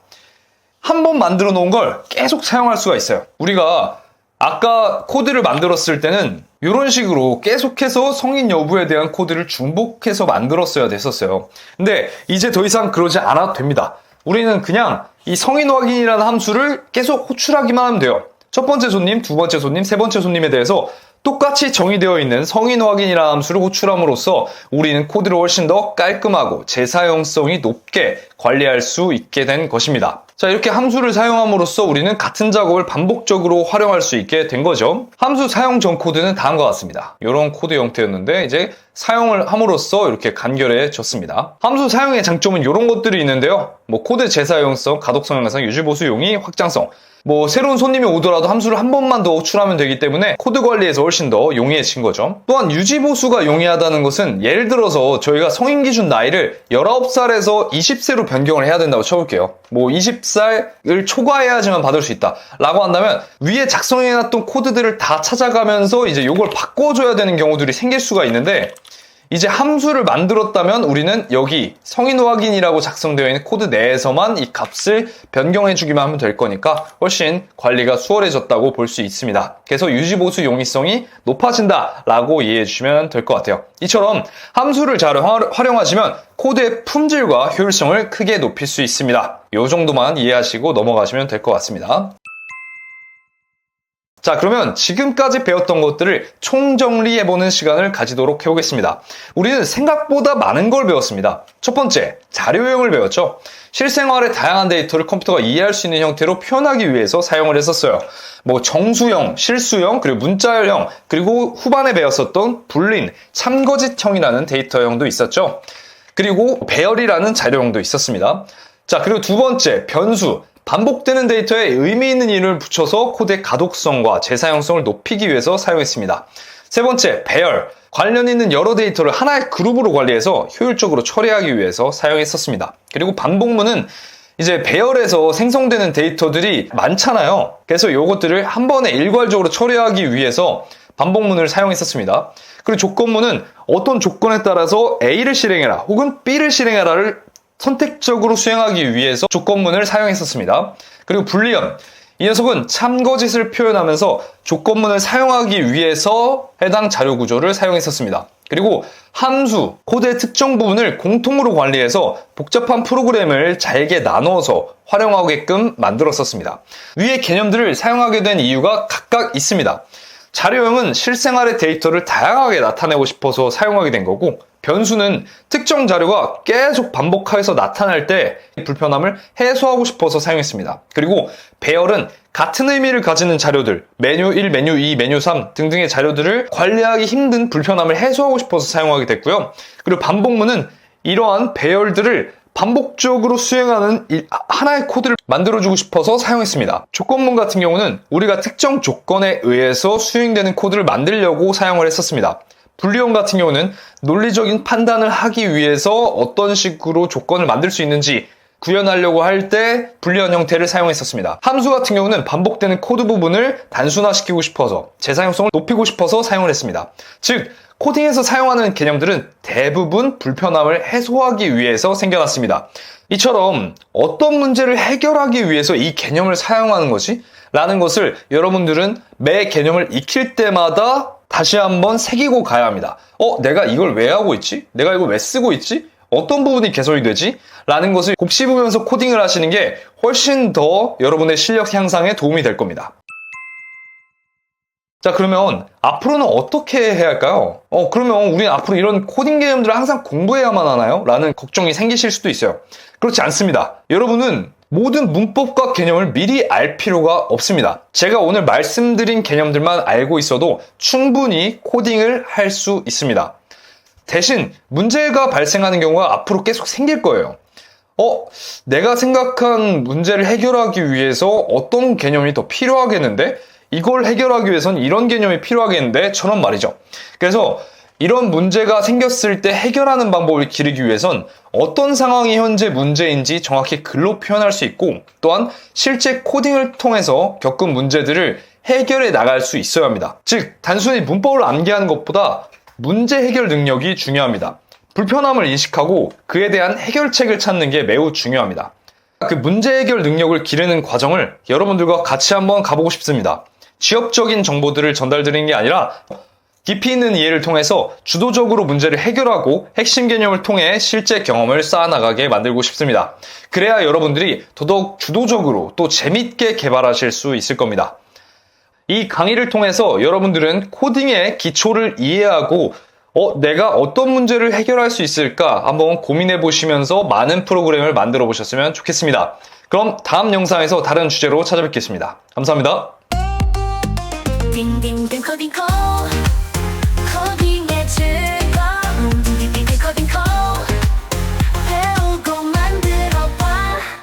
한 번 만들어 놓은 걸 계속 사용할 수가 있어요. 우리가 아까 코드를 만들었을 때는 이런 식으로 계속해서 성인 여부에 대한 코드를 중복해서 만들었어야 됐었어요. 근데 이제 더 이상 그러지 않아도 됩니다. 우리는 그냥 이 성인 확인이라는 함수를 계속 호출하기만 하면 돼요. 첫 번째 손님, 두 번째 손님, 세 번째 손님에 대해서 똑같이 정의되어 있는 성인 확인이라는 함수를 호출함으로써 우리는 코드를 훨씬 더 깔끔하고 재사용성이 높게 관리할 수 있게 된 것입니다. 자, 이렇게 함수를 사용함으로써 우리는 같은 작업을 반복적으로 활용할 수 있게 된 거죠. 함수 사용 전 코드는 다음과 같습니다. 이런 코드 형태였는데 이제 사용을 함으로써 이렇게 간결해졌습니다. 함수 사용의 장점은 이런 것들이 있는데요. 코드 재사용성, 가독성 향상, 유지보수 용이, 확장성. 새로운 손님이 오더라도 함수를 한 번만 더 호출하면 되기 때문에 코드 관리에서 훨씬 더 용이해진 거죠. 또한 유지보수가 용이하다는 것은 예를 들어서 저희가 성인 기준 나이를 19살에서 20세로 변경을 해야 된다고 쳐볼게요. 20살을 초과해야지만 받을 수 있다 라고 한다면 위에 작성해놨던 코드들을 다 찾아가면서 이제 이걸 바꿔줘야 되는 경우들이 생길 수가 있는데, 이제 함수를 만들었다면 우리는 여기 성인 확인이라고 작성되어 있는 코드 내에서만 이 값을 변경해주기만 하면 될 거니까 훨씬 관리가 수월해졌다고 볼 수 있습니다. 그래서 유지보수 용이성이 높아진다 라고 이해해 주시면 될 것 같아요. 이처럼 함수를 잘 활용하시면 코드의 품질과 효율성을 크게 높일 수 있습니다. 이 정도만 이해하시고 넘어가시면 될 것 같습니다. 자, 그러면 지금까지 배웠던 것들을 총정리해보는 시간을 가지도록 해보겠습니다. 우리는 생각보다 많은 걸 배웠습니다. 첫 번째, 자료형을 배웠죠. 실생활의 다양한 데이터를 컴퓨터가 이해할 수 있는 형태로 표현하기 위해서 사용을 했었어요. 정수형, 실수형, 그리고 문자열형, 그리고 후반에 배웠었던 불린, 참거짓형이라는 데이터형도 있었죠. 그리고 배열이라는 자료형도 있었습니다. 자, 그리고 두 번째, 변수. 반복되는 데이터에 의미 있는 이름을 붙여서 코드의 가독성과 재사용성을 높이기 위해서 사용했습니다. 세 번째, 배열. 관련 있는 여러 데이터를 하나의 그룹으로 관리해서 효율적으로 처리하기 위해서 사용했었습니다. 그리고 반복문은 이제 배열에서 생성되는 데이터들이 많잖아요. 그래서 이것들을 한 번에 일괄적으로 처리하기 위해서 반복문을 사용했었습니다. 그리고 조건문은 어떤 조건에 따라서 A를 실행해라 혹은 B를 실행해라를 선택적으로 수행하기 위해서 조건문을 사용했었습니다. 그리고 불리언. 이 녀석은 참거짓을 표현하면서 조건문을 사용하기 위해서 해당 자료 구조를 사용했었습니다. 그리고 함수, 코드의 특정 부분을 공통으로 관리해서 복잡한 프로그램을 잘게 나눠서 활용하게끔 만들었었습니다. 위의 개념들을 사용하게 된 이유가 각각 있습니다. 자료형은 실생활의 데이터를 다양하게 나타내고 싶어서 사용하게 된 거고, 변수는 특정 자료가 계속 반복해서 나타날 때 불편함을 해소하고 싶어서 사용했습니다. 그리고 배열은 같은 의미를 가지는 자료들, 메뉴 1, 메뉴 2, 메뉴 3 등등의 자료들을 관리하기 힘든 불편함을 해소하고 싶어서 사용하게 됐고요. 그리고 반복문은 이러한 배열들을 반복적으로 수행하는 하나의 코드를 만들어주고 싶어서 사용했습니다. 조건문 같은 경우는 우리가 특정 조건에 의해서 수행되는 코드를 만들려고 사용을 했었습니다. 불리언 같은 경우는 논리적인 판단을 하기 위해서 어떤 식으로 조건을 만들 수 있는지 구현하려고 할 때 불리언 형태를 사용했었습니다. 함수 같은 경우는 반복되는 코드 부분을 단순화시키고 싶어서 재사용성을 높이고 싶어서 사용을 했습니다. 즉, 코딩에서 사용하는 개념들은 대부분 불편함을 해소하기 위해서 생겨났습니다. 이처럼 어떤 문제를 해결하기 위해서 이 개념을 사용하는 것이? 라는 것을 여러분들은 매 개념을 익힐 때마다 다시 한번 새기고 가야 합니다. 내가 이걸 왜 하고 있지? 내가 이걸 왜 쓰고 있지? 어떤 부분이 개선이 되지? 라는 것을 곱씹으면서 코딩을 하시는 게 훨씬 더 여러분의 실력 향상에 도움이 될 겁니다. 자, 그러면 앞으로는 어떻게 해야 할까요? 그러면 우리는 앞으로 이런 코딩 개념들을 항상 공부해야만 하나요? 라는 걱정이 생기실 수도 있어요. 그렇지 않습니다. 여러분은 모든 문법과 개념을 미리 알 필요가 없습니다. 제가 오늘 말씀드린 개념들만 알고 있어도 충분히 코딩을 할 수 있습니다. 대신 문제가 발생하는 경우가 앞으로 계속 생길 거예요. 내가 생각한 문제를 해결하기 위해서 어떤 개념이 더 필요하겠는데? 이걸 해결하기 위해서는 이런 개념이 필요하겠는데? 처럼 말이죠. 그래서 이런 문제가 생겼을 때 해결하는 방법을 기르기 위해선 어떤 상황이 현재 문제인지 정확히 글로 표현할 수 있고, 또한 실제 코딩을 통해서 겪은 문제들을 해결해 나갈 수 있어야 합니다. 즉, 단순히 문법을 암기하는 것보다 문제 해결 능력이 중요합니다. 불편함을 인식하고 그에 대한 해결책을 찾는 게 매우 중요합니다. 그 문제 해결 능력을 기르는 과정을 여러분들과 같이 한번 가보고 싶습니다. 지엽적인 정보들을 전달드리는 게 아니라 깊이 있는 이해를 통해서 주도적으로 문제를 해결하고 핵심 개념을 통해 실제 경험을 쌓아나가게 만들고 싶습니다. 그래야 여러분들이 더더욱 주도적으로 또 재밌게 개발하실 수 있을 겁니다. 이 강의를 통해서 여러분들은 코딩의 기초를 이해하고 내가 어떤 문제를 해결할 수 있을까 한번 고민해 보시면서 많은 프로그램을 만들어 보셨으면 좋겠습니다. 그럼 다음 영상에서 다른 주제로 찾아뵙겠습니다. 감사합니다. 딩딩딩 코딩 코딩의 즈